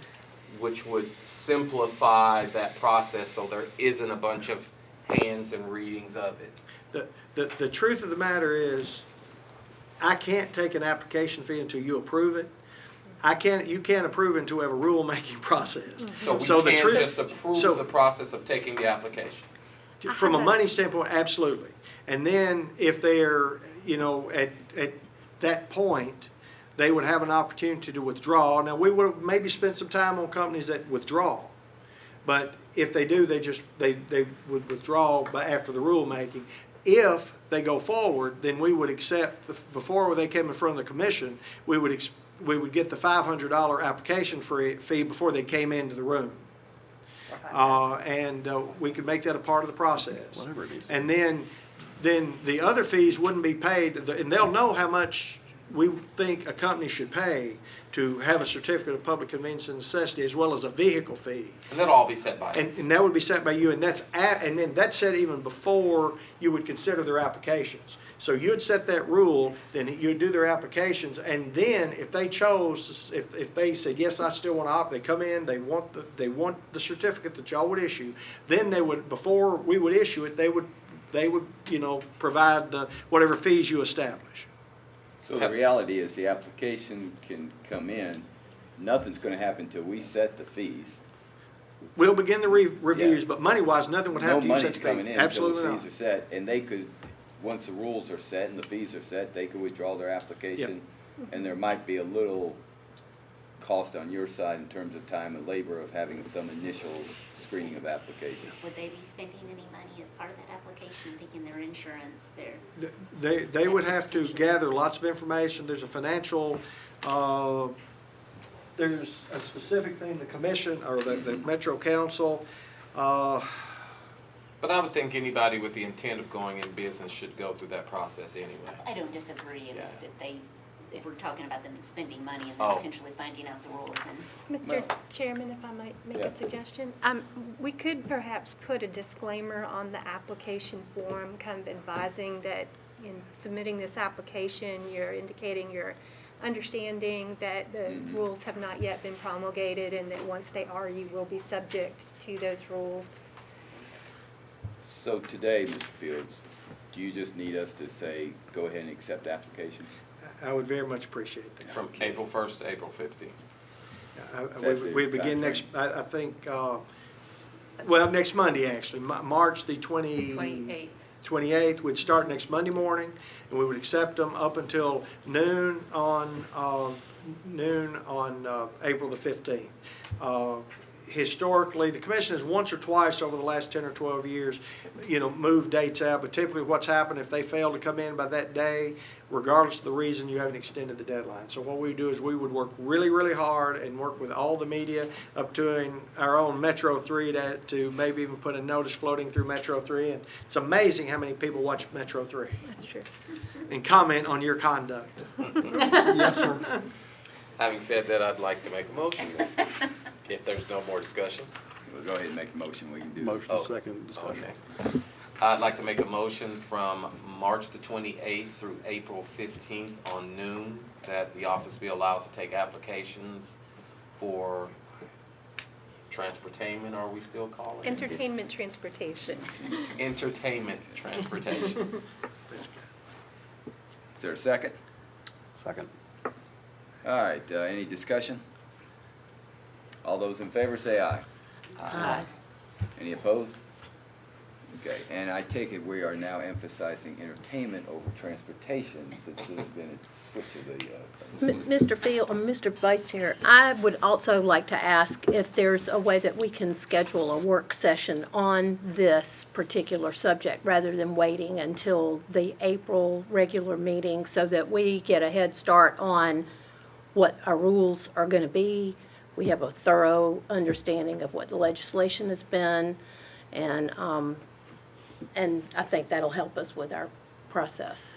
which would simplify that process so there isn't a bunch of hands and readings of it. The truth of the matter is, I can't take an application fee until you approve it. You can't approve it until we have a rulemaking process. So we the can't truth- just approve the process of taking the application. From a money standpoint, absolutely. And then if they're, at that point, they would have an opportunity to withdraw. Now, we would maybe spend some time on companies that withdraw. But if they do, they would withdraw after the rulemaking. If they go forward, then we would accept, before they came in front of the commission, we would get the $500 application fee before they came into the room. And we could make that a part of the process. Whatever it is. And then the other fees wouldn't be paid, and they'll know how much we think a company should pay to have a certificate of public convenience and necessity, as well as a vehicle fee. And that'll all be set by us. And that would be set by you, and then that's set even before you would consider their applications. So you'd set that rule, then you'd do their applications, and then if they chose, if they said, yes, I still want to opt, they come in, they want the certificate that y'all would issue, then they would, before we would issue it, they would provide the whatever fees you establish. So the reality is the application can come in, nothing's gonna happen until we set the fees. We'll begin the reviews, Yeah. but money-wise, nothing would happen to you set the No money's coming fee. in until Absolutely the not. fees are set, and they could, once the rules are set and the fees are set, they could withdraw their application, and there might be a little cost on your side in terms of time and labor of having some initial screening of applications. Would they be spending any money as part of that application, thinking their insurance, their? They would have to gather lots of information. There's a financial, there's a specific thing the commission or the Metro Council, But I would think anybody with the intent of going in business should go through that process anyway. I don't disagree, it was Yeah. if we're talking about them spending money and Oh. then potentially finding out the rules and. Mr. Chairman, if I might make Yeah. a suggestion, we could perhaps put a disclaimer on the application form, kind of advising that in submitting this application, you're indicating your understanding that the rules have not yet been promulgated, and that once they are, you will be subject to those rules. So today, Mr. Fields, do you just need us to say, go ahead and accept applications? I would very much appreciate that. From April 1st to April 15th. We begin next, I think, well, next Monday, actually, March the 28th. We'd start next Monday morning, and we would accept them up until noon on April the 15th. Historically, the commission has once or twice over the last 10 or 12 years, moved dates out, but typically what's happened, if they fail to come in by that day, regardless of the reason, you haven't extended the deadline. So what we do is we would work really, really hard and work with all the media up to our own Metro 3 to maybe even put a notice floating through Metro 3. And it's amazing how many people watch Metro 3 That's true. and comment on your conduct. Yes, sir. Having said that, I'd like to make a motion, if there's no more discussion. We'll go ahead and make a motion, we can do it. Motion, Oh, second discussion. Okay. I'd like to make a motion from March the 28th through April 15th on noon, that the office be allowed to take applications for transportainment, are we still calling it? Entertainment transportation. Entertainment transportation. Is there a second? Second. All right, any discussion? All those in favor say aye. Aye. Any opposed? Okay, and I take it we are now emphasizing entertainment over transportation, since there's been a switch of the, Mr. Field, Mr. Vice Chair, I would also like to ask if there's a way that we can schedule a work session on this particular subject rather than waiting until the April regular meeting, so that we get a head start on what our rules are going to be. We have a thorough understanding of what the legislation has been, and I think that'll help us with our process.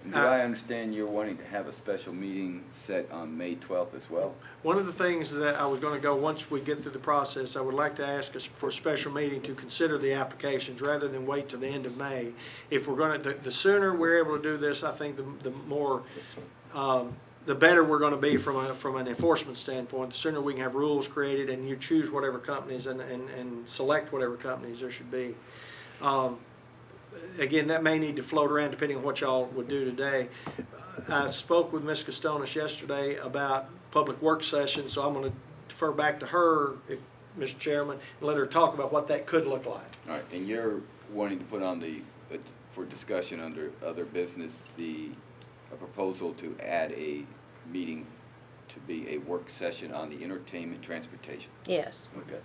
Do I understand you're wanting to have a special meeting set on May 12th as well? One of the things that I was going to go, once we get through the process, I would like to ask us for a special meeting to consider the applications rather than wait till the end of May. If we're going to, the sooner we're able to do this, I think the more, the better we're going to be from an enforcement standpoint. The sooner we can have rules created and you choose whatever companies and select whatever companies there should be. Again, that may need to float around depending on what y'all would do today. I spoke with Ms. Costonis yesterday about public work sessions, so I'm going to defer back to her, if Mr. Chairman, and let her talk about what that could look like. All right, and you're wanting to put on for discussion under other business, a proposal to add a meeting to be a work session on the entertainment transportation. Yes. Okay.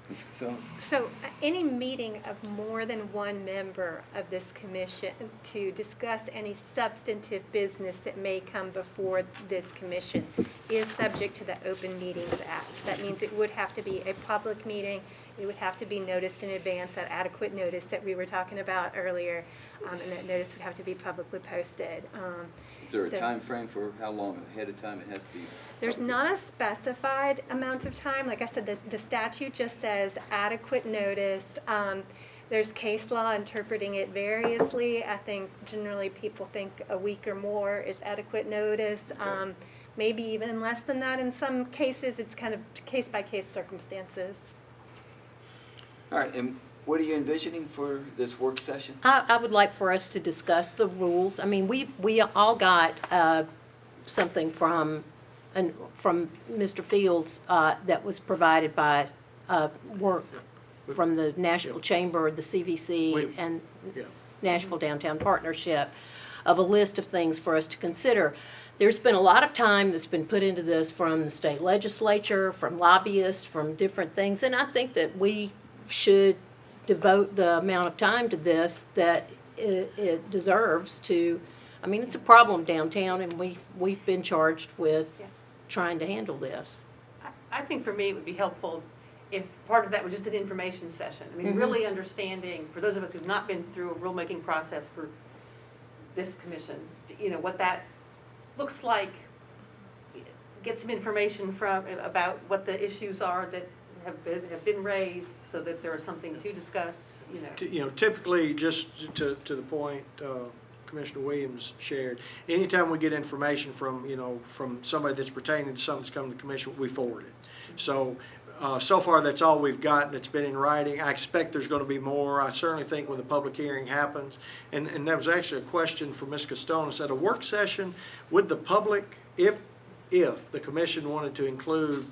Ms. Costonis? So any meeting of more than one member of this commission to discuss any substantive business that may come before this commission is subject to the Open Meetings Act. So that means it would have to be a public meeting. It would have to be noticed in advance, that adequate notice that we were talking about earlier, and that notice would have to be publicly posted. Is there a time frame for how long ahead of time it has to be? There's not a specified amount of time. Like I said, the statute just says adequate notice. There's case law interpreting it variously. I think generally people think a week or more is adequate notice. Okay. Maybe even less than that. In some cases, it's kind of case-by-case circumstances. All right, and what are you envisioning for this work session? I would like for us to discuss the rules. I mean, we all got something from Mr. Fields that was provided by work from the Nashville Chamber, the CVC, and Nashville Downtown Partnership, of a list of things for us to consider. There's been a lot of time that's been put into this from the state legislature, from lobbyists, from different things, and I think that we should devote the amount of time to this that it deserves to. I mean, it's a problem downtown, and we've been charged with trying to handle this. I think for me, it would be helpful if part of that was just an information session. I mean, really understanding, for those of us who've not been through a rulemaking process for this commission, what that looks like, get some information about what the issues are that have been raised, so that there is something to discuss. Typically, just to the point Commissioner Williams shared, anytime we get information from somebody that's pertaining to something that's come to the commission, we forward it. So far that's all we've got that's been in writing. I expect there's going to be more. I certainly think when the public hearing happens, and that was actually a question for Ms. Costonis, at a work session, would the public, if the commission wanted to include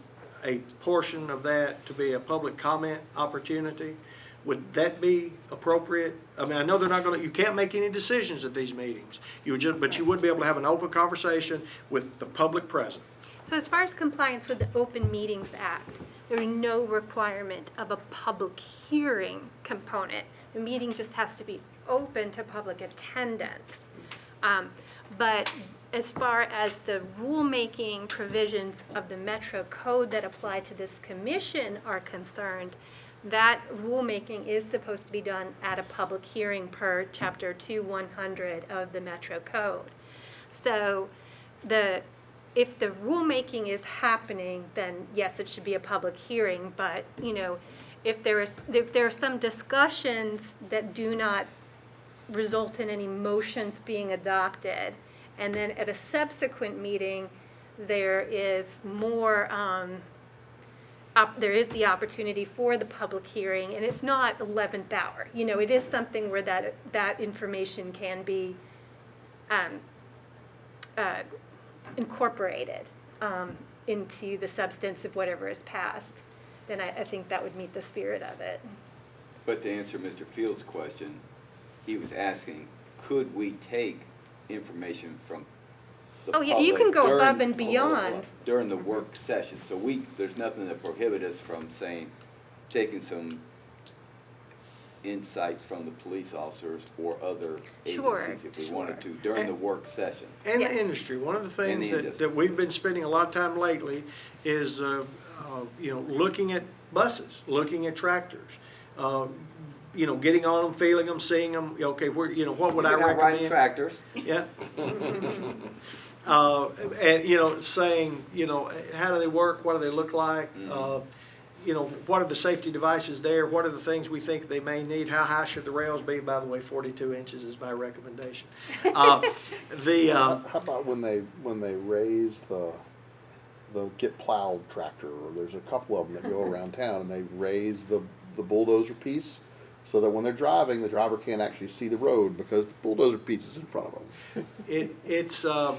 a portion of that to be a public comment opportunity, would that be appropriate? I mean, I know they're not going to, you can't make any decisions at these meetings. But you would be able to have an open conversation with the public present. So as far as compliance with the Open Meetings Act, there is no requirement of a public hearing component. The meeting just has to be open to public attendance. But as far as the rulemaking provisions of the Metro Code that apply to this commission are concerned, that rulemaking is supposed to be done at a public hearing per Chapter 2100 of the Metro Code. So if the rulemaking is happening, then yes, it should be a public hearing. But if there are some discussions that do not result in any motions being adopted, and then at a subsequent meeting, there is more. There is the opportunity for the public hearing, and it's not 11th hour. It is something where that information can be incorporated into the substance of whatever is passed. Then I think that would meet the spirit of it. But to answer Mr. Fields' question, he was asking, could we take information from the public? You can go above and beyond. During the work session. So there's nothing that prohibits us from taking some insights from the police officers or other agencies if we wanted to during the work session. And the industry. One of the things that we've been spending a lot of time lately is looking at buses, looking at tractors. getting on them, feeling them, seeing them, okay, what would I You're not riding recommend? tractors. Yeah. And, saying, how do they work, what do they look like? What are the safety devices there? What are the things we think they may need? How high should the rails be? By the way, 42 inches is my recommendation. How about when they raise the get plowed tractor, or there's a couple of them that go around town and they raise the bulldozer piece so that when they're driving, the driver can't actually see the road because the bulldozer piece is in front of them.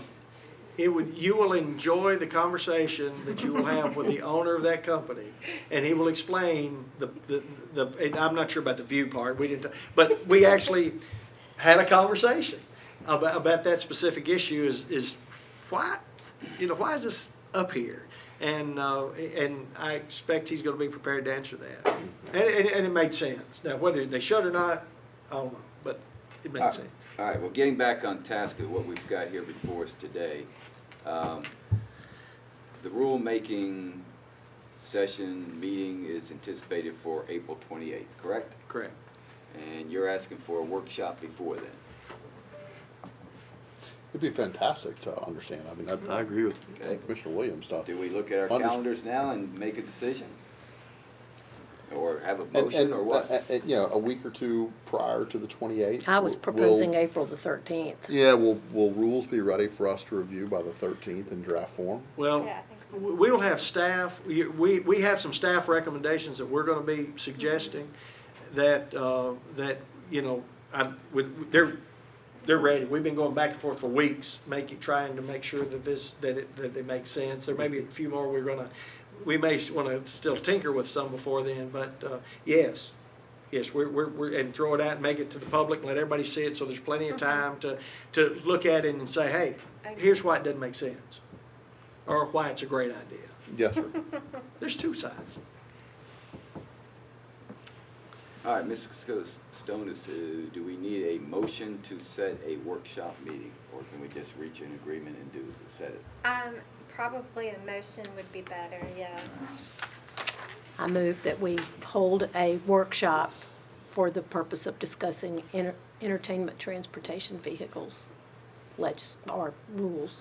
You will enjoy the conversation that you will have with the owner of that company, and he will explain and I'm not sure about the view part, but we actually had a conversation about that specific issue is why is this up here? And I expect he's going to be prepared to answer that. And it made sense. Now, whether they should or not, I don't know, but it made sense. All right, well, getting back on task at what we've got here before us today, the rulemaking session meeting is anticipated for April 28th, correct? Correct. And you're asking for a workshop before then? It'd be fantastic to understand. I mean, I agree with Commissioner Williams. Do we look at our calendars now and make a decision? Or have a motion, or what? A week or two prior to the 28th. I was proposing April the 13th. Yeah, will rules be ready for us to review by the 13th in draft form? Well, Yeah, I think so. we will have staff, we have some staff recommendations that we're gonna be suggesting that they're ready. We've been going back and forth for weeks, trying to make sure that they make sense. There may be a few more we may wanna still tinker with some before then, but, yes, we're, and throw it out and make it to the public and let everybody see it, so there's plenty of time to look at it and say, hey, here's why it doesn't make sense, or why it's a great idea. Yes, sir. There's two sides. All right, Mr. Stonis, do we need a motion to set a workshop meeting, or can we just reach an agreement and set it? Probably a motion would be better, yeah. I move that we hold a workshop for the purpose of discussing entertainment transportation vehicles, or rules.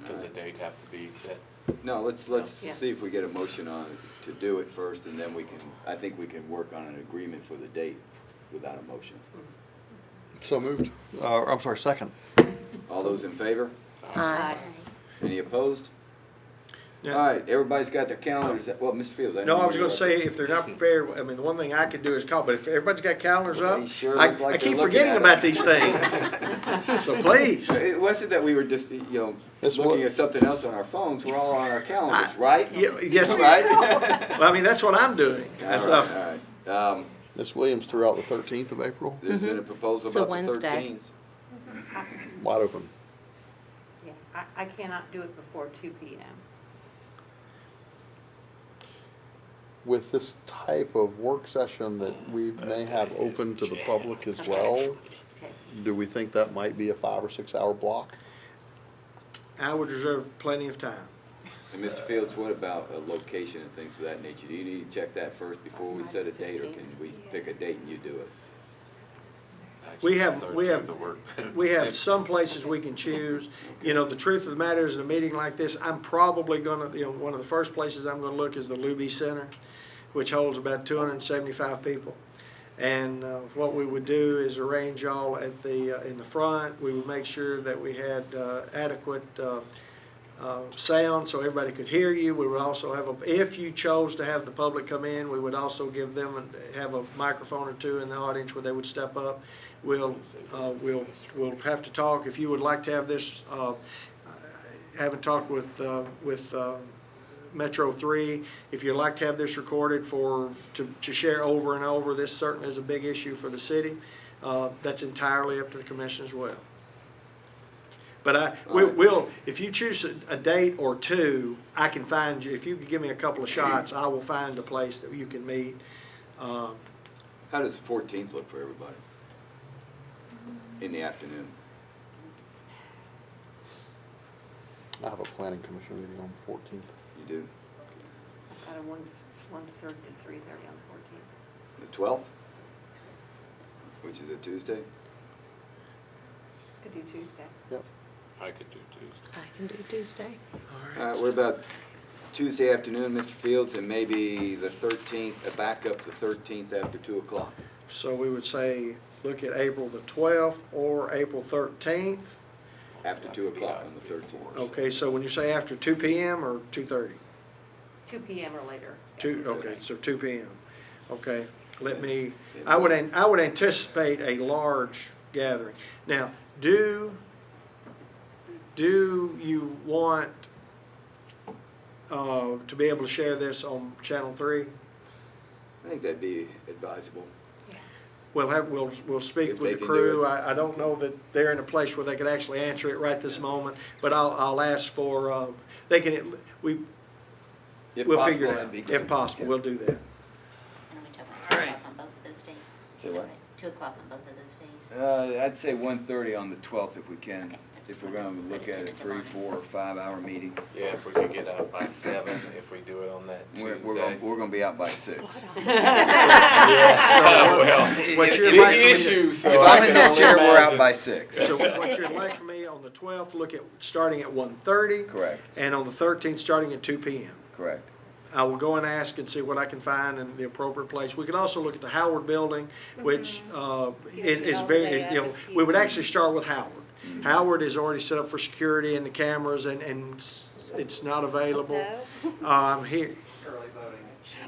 Does the date have to be set? No, let's Yeah. see if we get a motion on to do it first, and then I think we can work on an agreement for the date without a motion. So moved. I'm sorry, second. All those in favor? Aye. Any opposed? Yeah. All right, everybody's got their calendars. Well, Mr. Fields, I know No, I was you gonna were- say, if they're not prepared, I mean, the one thing I could do is call, but if everybody's got calendars Well, up, they sure I look like keep they're looking forgetting at about it. these things. So please. It wasn't that we were just, That's looking what- at something else on our phones. We're all on our calendars, right? Yes. Right? Well, I mean, that's what I'm doing. All That's, right, all right. Ms. Williams threw out the 13th of April. There's been a proposal It's a about the Wednesday. 13th. Wide open. Yeah, I cannot do it before 2 p.m. With this type of work session that we may have open to the public as well, Okay. do we think that might be a 5 or 6 hour block? I would reserve plenty of time. And Mr. Fields, what about a location and things of that nature? Do you need to check that first before we set a date, or can we pick a date and you do it? We have some places we can choose. The truth of the matter is, in a meeting like this, I'm probably gonna, one of the first places I'm gonna look is the Luby Center, which holds about 275 people. And what we would do is arrange y'all at in the front. We would make sure that we had adequate sound so everybody could hear you. We would also have if you chose to have the public come in, we would also give them have a microphone or two in the audience where they would step up. We'll have to talk. If you would like to have this, haven't talked with Metro 3. If you'd like to have this recorded to share over and over, this certainly is a big issue for the city. That's entirely up to the commission as well. But we'll, if you choose a date or two, I can find you. If you could give me a couple of shots, I will find a place that you can meet. How does the 14th look for everybody? In the afternoon? I have a planning commission meeting on the 14th. You do? I've got a 1 to 3 to 3:30 on the 14th. The 12th? which is a Tuesday. Could do Tuesday. Yep. I could do Tuesday. I can do Tuesday. What about Tuesday afternoon, Mr. Fields, and maybe the 13th, back up the 13th after 2 o'clock? So we would say, look at April the 12th or April 13th. After 2 o'clock on the 13th. Okay, so when you say after 2 PM or 2:30? 2 PM or later. Okay, so 2 PM. Okay, I would anticipate a large gathering. Now, do you want to be able to share this on Channel 3? I think that'd be advisable. We'll speak If with they the can crew. do it. I don't know that they're in a place where they could actually answer it right this moment, but I'll ask for, we'll figure it out. that'd be If good. possible, Yeah. we'll do that. And we talk about 2 All right. o'clock on both of those days? Say Is that what? right? 2 o'clock on both of those days? I'd say 1:30 on the 12th if we can. Okay, I just If we're wanted gonna to look put a at a tentative 3, on it. 4, or 5 hour meeting. Yeah, if we could get out by 7, if we do it on that Tuesday. We're gonna be out by 6. What you're Big like for me to- issue, so If I I'm in can this only chair, we're out imagine. by 6. So what you'd like for me on the 12th, look at starting at 1:30, Correct, and on the 13th, starting at 2 PM. correct. I will go and ask and see what I can find in the appropriate place. We could also look at the Howard Building, which is very, we would actually start with Howard. Howard is already set up for security and the cameras, and it's not available. Here,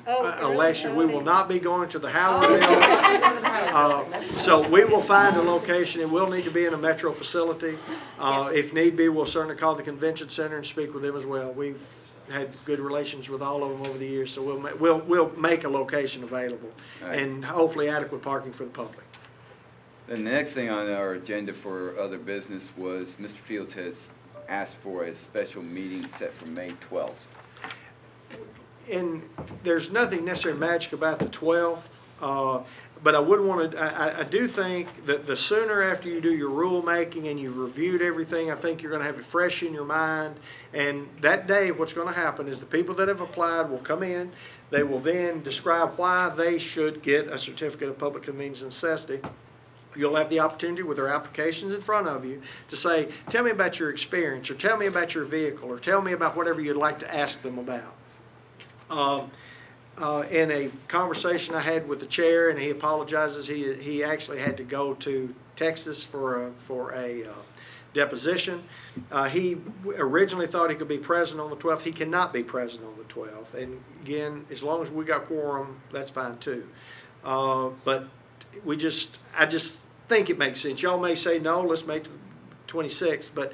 Alessia, we will not be going to the Howard Building. So we will find a location. It will need to be in a metro facility. If need be, we'll certainly call the convention center and speak with them as well. We've had good relations with all of them over the years, so we'll make a location available, All right. and hopefully adequate parking for the public. Then the next thing on our agenda for other business was Mr. Fields has asked for a special meeting set for May 12th. And there's nothing necessarily magic about the 12th, but I would want to, I do think that the sooner after you do your rulemaking and you've reviewed everything, I think you're going to have it fresh in your mind. And that day, what's going to happen is the people that have applied will come in. They will then describe why they should get a certificate of public convenience and necessity. You'll have the opportunity with their applications in front of you to say, tell me about your experience, or tell me about your vehicle, or tell me about whatever you'd like to ask them about. In a conversation I had with the chair, and he apologizes, he actually had to go to Texas for a deposition. He originally thought he could be present on the 12th. He cannot be present on the 12th. And again, as long as we got quorum, that's fine too. But I just think it makes sense. Y'all may say, no, let's make it the 26th, but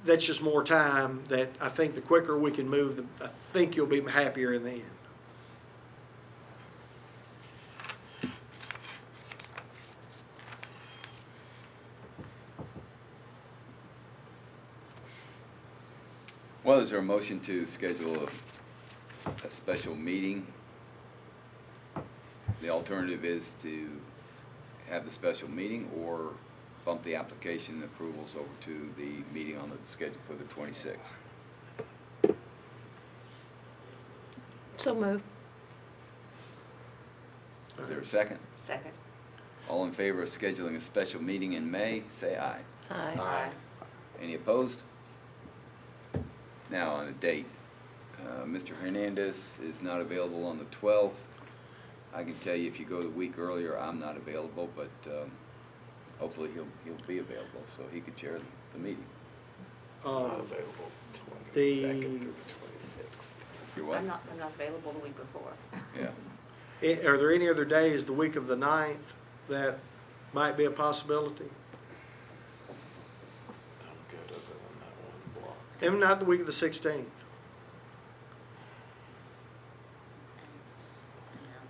that's just more time that I think the quicker we can move, I think you'll be happier in the end. Well, is there a motion to schedule a special meeting? The alternative is to have the special meeting or bump the application approvals over to the meeting on the schedule for the 26th. So move. Is there a second? Second. All in favor of scheduling a special meeting in May, say aye. Aye. Aye. Any opposed? Now on a date. Mr. Hernandez is not available on the 12th. I can tell you if you go the week earlier, I'm not available, but hopefully he'll be available so he could chair the meeting. Not available the- 22nd through the 26th. You're what? I'm not available the week before. Yeah. Are there any other days the week of the 9th that might be a possibility? I'm good other than that one block. If not, the week of the 16th. And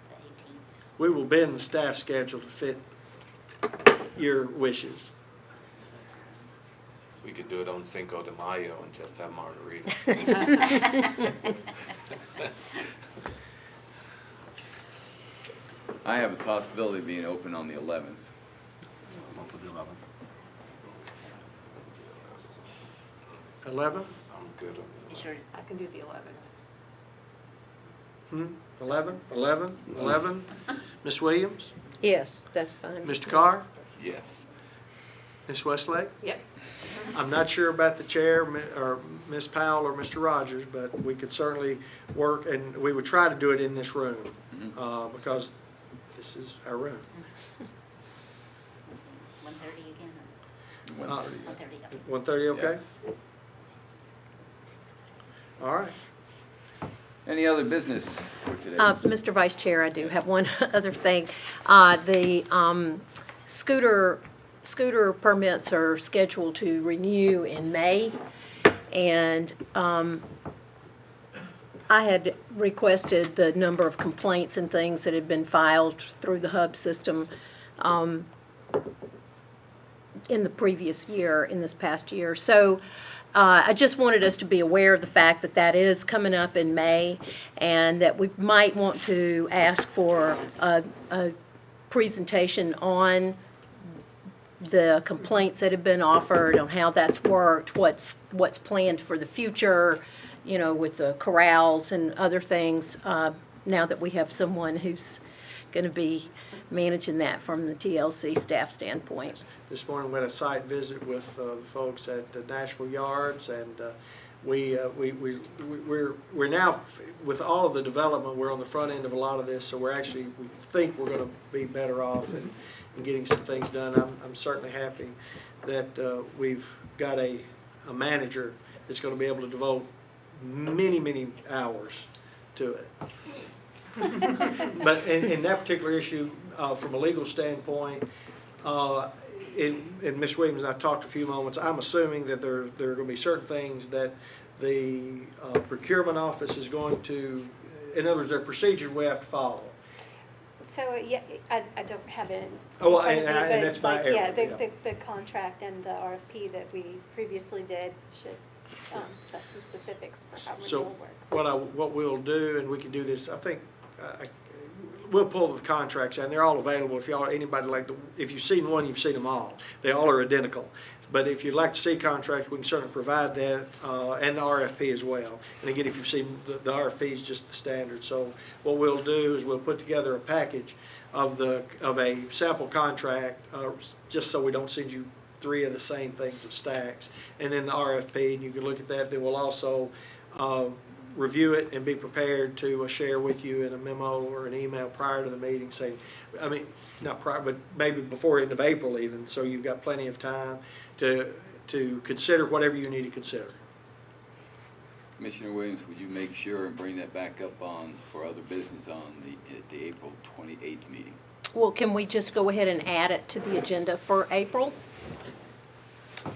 the 18th. We will bend the staff schedule to fit your wishes. We could do it on Cinco de Mayo and just have margaritas. I have a possibility of being open on the 11th. Month of the 11th. 11th? I'm good on You that. sure? I can do the 11th. 11? 11? 11? Ms. Williams? Yes, that's fine. Mr. Carr? Yes. Ms. Westlake? Yep. I'm not sure about the chair, or Ms. Powell or Mr. Rogers, but we could certainly work, and we would try to do it in this room, because this is our room. 1:30 again? 1:30. 1:30, okay. 1:30, okay? All right. Any other business for today? Mr. Vice Chair, I do have one other thing. The scooter permits are scheduled to renew in May, and I had requested the number of complaints and things that had been filed through the hub system in the previous year, in this past year. So I just wanted us to be aware of the fact that that is coming up in May, and that we might want to ask for a presentation on the complaints that have been offered, on how that's worked, what's planned for the future, you know, with the corrals and other things, now that we have someone who's going to be managing that from the TLC staff standpoint. This morning we had a site visit with the folks at the Nashville Yards, and we're now, with all of the development, we're on the front end of a lot of this, so we think we're going to be better off in getting some things done. I'm certainly happy that we've got a manager that's going to be able to devote many hours to it. But in that particular issue, from a legal standpoint, and Ms. Williams and I talked a few moments, I'm assuming that there are going to be certain things that the procurement office is going to, in other words, there are procedures we have to follow. So, yeah, I don't have it. Oh, well, in front of me, and but, that's my like, error, yeah, yeah. the contract and the RFP that we previously did should set some specifics for how So renewal works. what we'll do, and we can do this, I think, we'll pull the contracts, and they're all available. If anybody if you've seen one, you've seen them all. They all are identical. But if you'd like to see contracts, we can certainly provide that, and the RFP as well. And again, if you've seen the RFP is just the standard. So what we'll do is we'll put together a package of a sample contract, just so we don't send you 3 of the same things of stacks, and then the RFP, and you can look at that. Then we'll also review it and be prepared to share with you in a memo or an email prior to the meeting, saying, I mean, not prior, but maybe before end of April even, so you've got plenty of time to consider whatever you need to consider. Commissioner Williams, would you make sure and bring that back up for other business at the April 28th meeting? Well, can we just go ahead and add it to the agenda for April?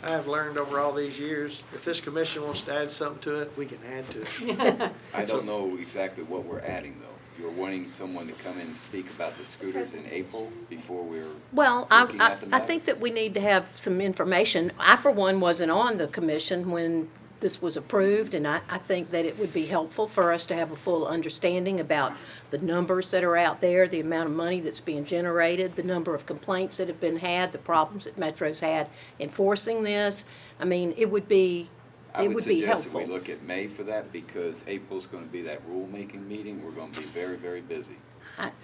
I have learned over all these years, if this commission wants to add something to it, we can add to it. I don't know exactly what we're adding, though. You're wanting someone to come in and speak about the scooters in April before we're Well, looking at the I matter? think that we need to have some information. I, for one, wasn't on the commission when this was approved, and I think that it would be helpful for us to have a full understanding about the numbers that are out there, the amount of money that's being generated, the number of complaints that have been had, the problems that Metro's had enforcing this. I mean, it would be I would suggest that we helpful. look at May for that, because April's going to be that rulemaking meeting. We're going to be very, very busy.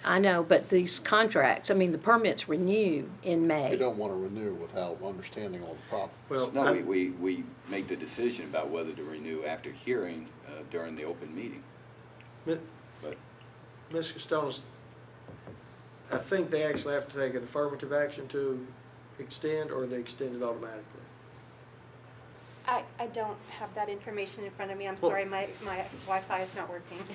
I know, but these contracts, I mean, the permits renew in May. You don't want to renew without understanding all the problems. Well, No, we make the decision about whether to renew after hearing during the open meeting. But Ms. Costones, I think they actually have to take an affirmative action to extend, or they extend it automatically. I don't have that information in front of me. I'm Well- sorry, my Wi-Fi is not working. I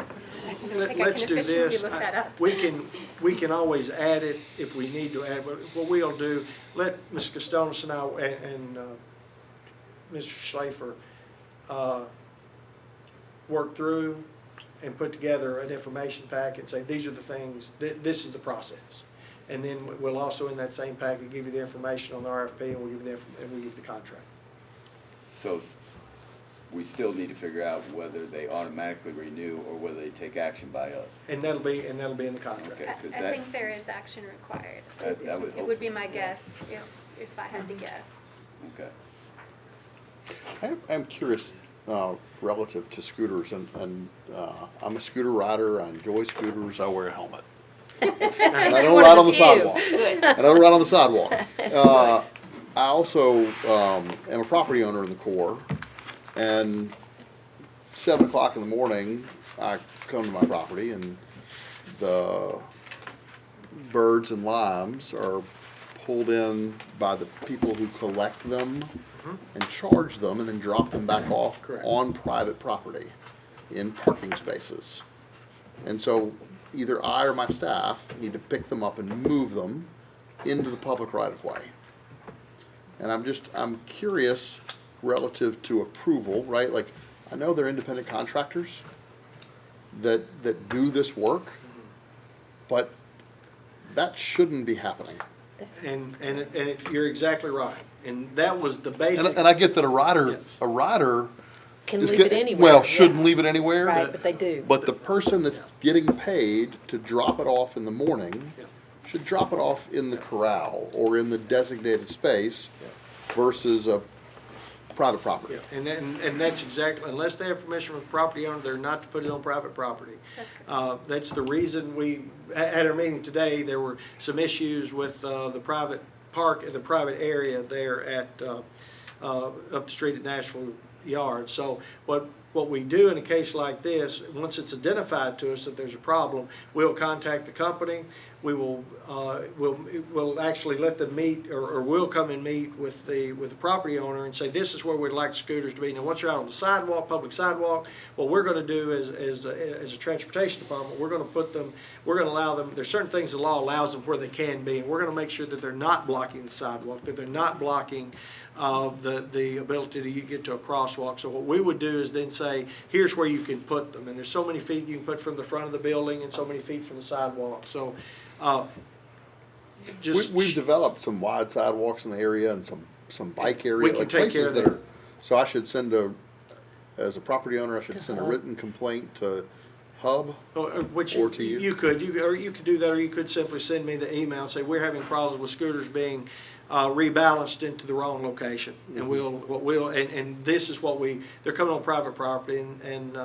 don't think I Let's can do officially this. look that up. We can always add it if we need to add, but what we'll do, let Ms. Costones and I and Mr. Schlafer work through and put together an information packet and say, these are the things, this is the process. And then we'll also, in that same packet, give you the information on the RFP, and we'll give you the contract. So we still need to figure out whether they automatically renew or whether they take action by us. And that'll be in the contract. Okay, 'cause I that- think there is action required. I would It hope would be so. my guess if I had to guess. Okay. I'm curious relative to scooters, and I'm a scooter rider. I enjoy scooters. I wear a helmet. And I don't ride on the sidewalk. And I don't ride on the sidewalk. I also am a property owner in the Corps, and 7 o'clock in the morning, I come to my property, and the birds and limes are pulled in by the people who collect them and charge them and then drop them back off Correct. on private property in parking spaces. And so either I or my staff need to pick them up and move them into the public right of way. And I'm curious relative to approval, right? Like, I know they're independent contractors that do this work, but that shouldn't be happening. And you're exactly right. And that was the basic. And I get that a rider Yes. Can is leave it anywhere. well, yeah. shouldn't leave it anywhere. Right, but they do. But the person that's getting paid to drop it off in the morning Yeah. should drop it off in the corral or in the designated space versus a private property. Yeah, and that's exactly, unless they have permission from the property owner, they're not to put it on private property. That's the reason at our meeting today, there were some issues with the private park, the private area there at, up the street at Nashville Yard. So what we do in a case like this, once it's identified to us that there's a problem, we'll contact the company. We will we'll actually let them meet, or we'll come and meet with the property owner and say, this is where we'd like scooters to be. Now, once you're out on the sidewalk, public sidewalk, what we're going to do as a transportation department, we're going to put them, we're going to allow them, there's certain things the law allows them where they can be, and we're going to make sure that they're not blocking the sidewalk, that they're not blocking the ability to get to a crosswalk. So what we would do is then say, here's where you can put them, and there's so many feet you can put from the front of the building and so many feet from the sidewalk. So We've developed some wide sidewalks in the area and some bike areas. We can like take places care of that that. are- So I should as a property owner, I should send a written complaint to Hub? Which Or to you? you could do that, or you could simply send me the email and say, we're having problems with scooters being rebalanced into the wrong location. And and this is what they're coming on private property, and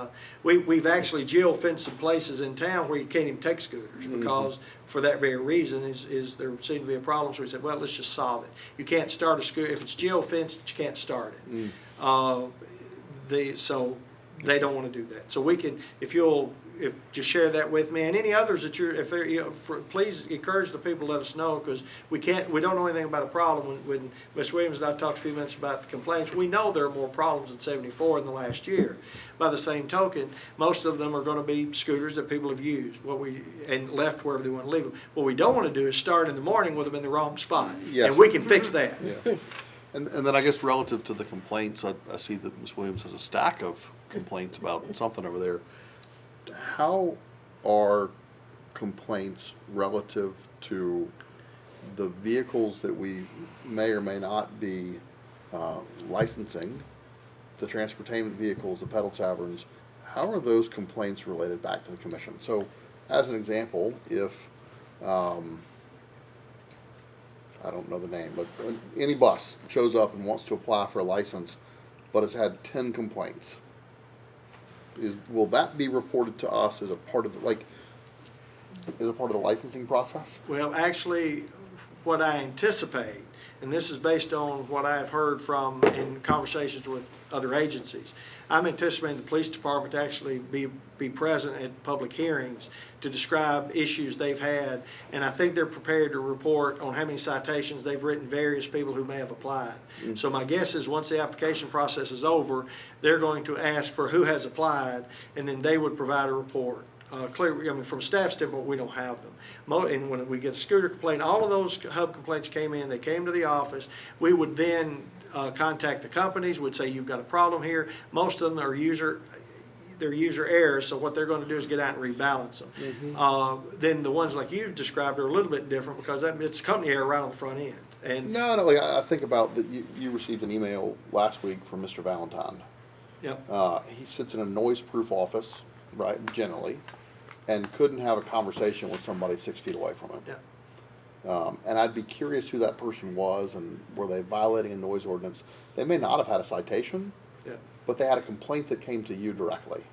we've actually geo-fenced some places in town where you can't even take scooters because for that very reason is there seemed to be a problem. So we said, well, let's just solve it. You can't start a scooter, if it's geo-fenced, you can't start it. So they don't want to do that. So we can, if just share that with me, and any others that please encourage the people to let us know, because we don't know anything about a problem. When Ms. Williams and I talked a few minutes about the complaints, we know there are more problems in 74 in the last year. By the same token, most of them are going to be scooters that people have used and left wherever they want to leave them. What we don't want to do is start in the morning with them in the wrong spot. Yes. And we can fix that. Yeah. And then I guess relative to the complaints, I see that Ms. Williams has a stack of complaints about something over there. How are complaints relative to the vehicles that we may or may not be licensing, the transportation vehicles, the pedal taverns? How are those complaints related back to the commission? So, as an example, if I don't know the name, but any bus shows up and wants to apply for a license, but has had 10 complaints, will that be reported to us as a part of the licensing process? Well, actually, what I anticipate, and this is based on what I've heard from in conversations with other agencies, I'm anticipating the police department to actually be present at public hearings to describe issues they've had, and I think they're prepared to report on how many citations they've written various people who may have applied. So my guess is once the application process is over, they're going to ask for who has applied, and then they would provide a report. From staff standpoint, we don't have them. And when we get a scooter complaint, all of those hub complaints came in, they came to the office. We would then contact the companies, would say, you've got a problem here. Most of them are user errors, so what they're going to do is get out and rebalance them. Then the ones like you've described are a little bit different because it's company error right on the front end. And No, like I think about that. You received an email last week from Mr. Valentine. Yep. He sits in a noise-proof office, right, generally, and couldn't have a conversation with somebody 6 feet away from him. Yeah. And I'd be curious who that person was, and were they violating a noise ordinance? They may not have had a citation, Yeah. but they had a complaint that came to you directly.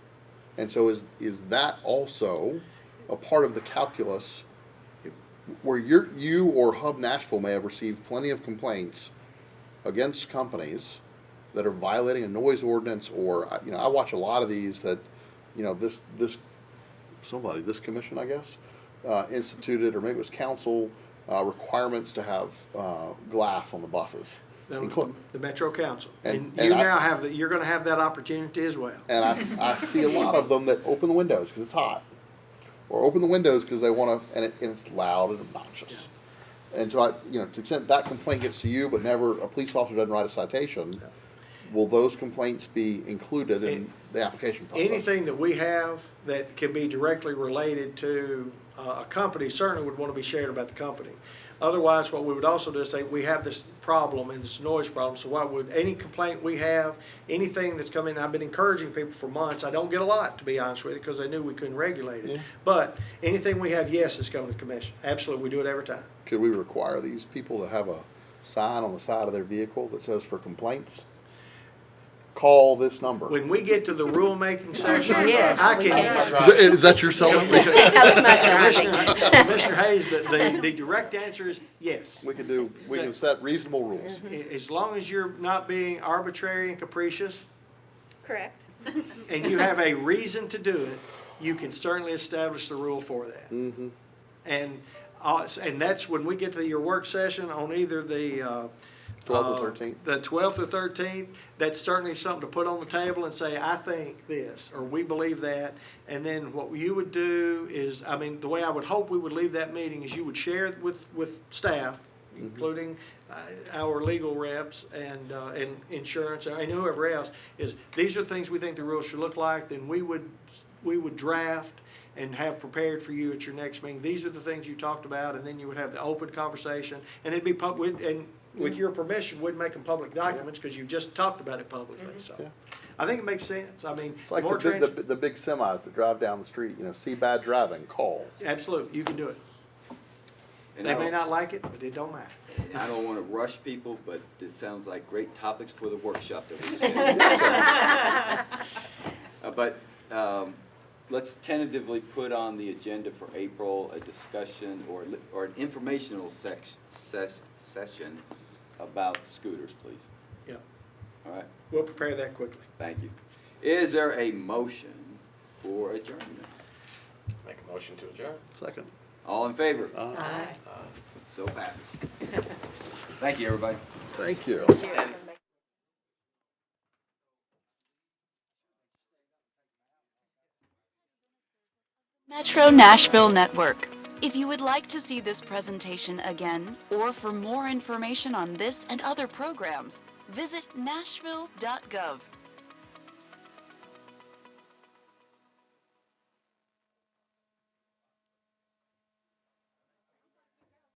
And so is that also a part of the calculus where you or Hub Nashville may have received plenty of complaints against companies that are violating a noise ordinance, or, I watch a lot of these that, this commission, I guess, instituted, or maybe it was council, requirements to have, glass on the buses. The Metro Council. And And you I- now have, you're gonna have that opportunity as well. And I see a lot of them that open the windows because it's hot, or open the windows because they want to, and it's loud and obnoxious. And so to the extent that complaint gets to you, but never a police officer doesn't write a citation, will those complaints be included in the application process? Anything that we have that can be directly related to a company certainly would want to be shared about the company. Otherwise, what we would also do is say, we have this problem and this noise problem, so any complaint we have, anything that's come in, I've been encouraging people for months, I don't get a lot, to be honest with you, because they knew we couldn't regulate it. Yeah. But anything we have, yes, it's coming to the commission. Absolutely, we do it every time. Could we require these people to have a sign on the side of their vehicle that says, for complaints, call this number? When we get to the rulemaking section, Yes, I we can. can. Is that your selling? That's my driving. Commissioner Hayes, the direct answer is yes. We can set reasonable rules. As long as you're not being arbitrary and capricious, Correct. and you have a reason to do it, you can certainly establish the rule for that. Mm-hmm. And that's when we get to your work session on either the 12th or 13th? The 12th or 13th, that's certainly something to put on the table and say, I think this, or we believe that. And then what you would do is, the way I would hope we would leave that meeting is you would share it with staff, including our legal reps and insurance and whoever else, is these are the things we think the rules should look like. Then we would draft and have prepared for you at your next meeting. These are the things you talked about, and then you would have the open conversation, and it'd be public, and with your permission, we'd make them public documents because you just talked about it publicly. So Yeah. I think it makes sense. It's like More the big semis that drive down the street, see bad driving, call. absolutely, you can do it. And They may not like it, but it don't matter. I don't want to rush people, but this sounds like great topics for the workshop that we scheduled. But let's tentatively put on the agenda for April a discussion or an informational session about scooters, please. Yeah, All right, we'll prepare that quickly. thank you. Is there a motion for adjournment? Make a motion to adjourn. Second. All in favor? Aye. So passes. Thank you, everybody. Thank you. Metro Nashville Network. If you would like to see this presentation again, or for more information on this and other programs, visit nashville.gov.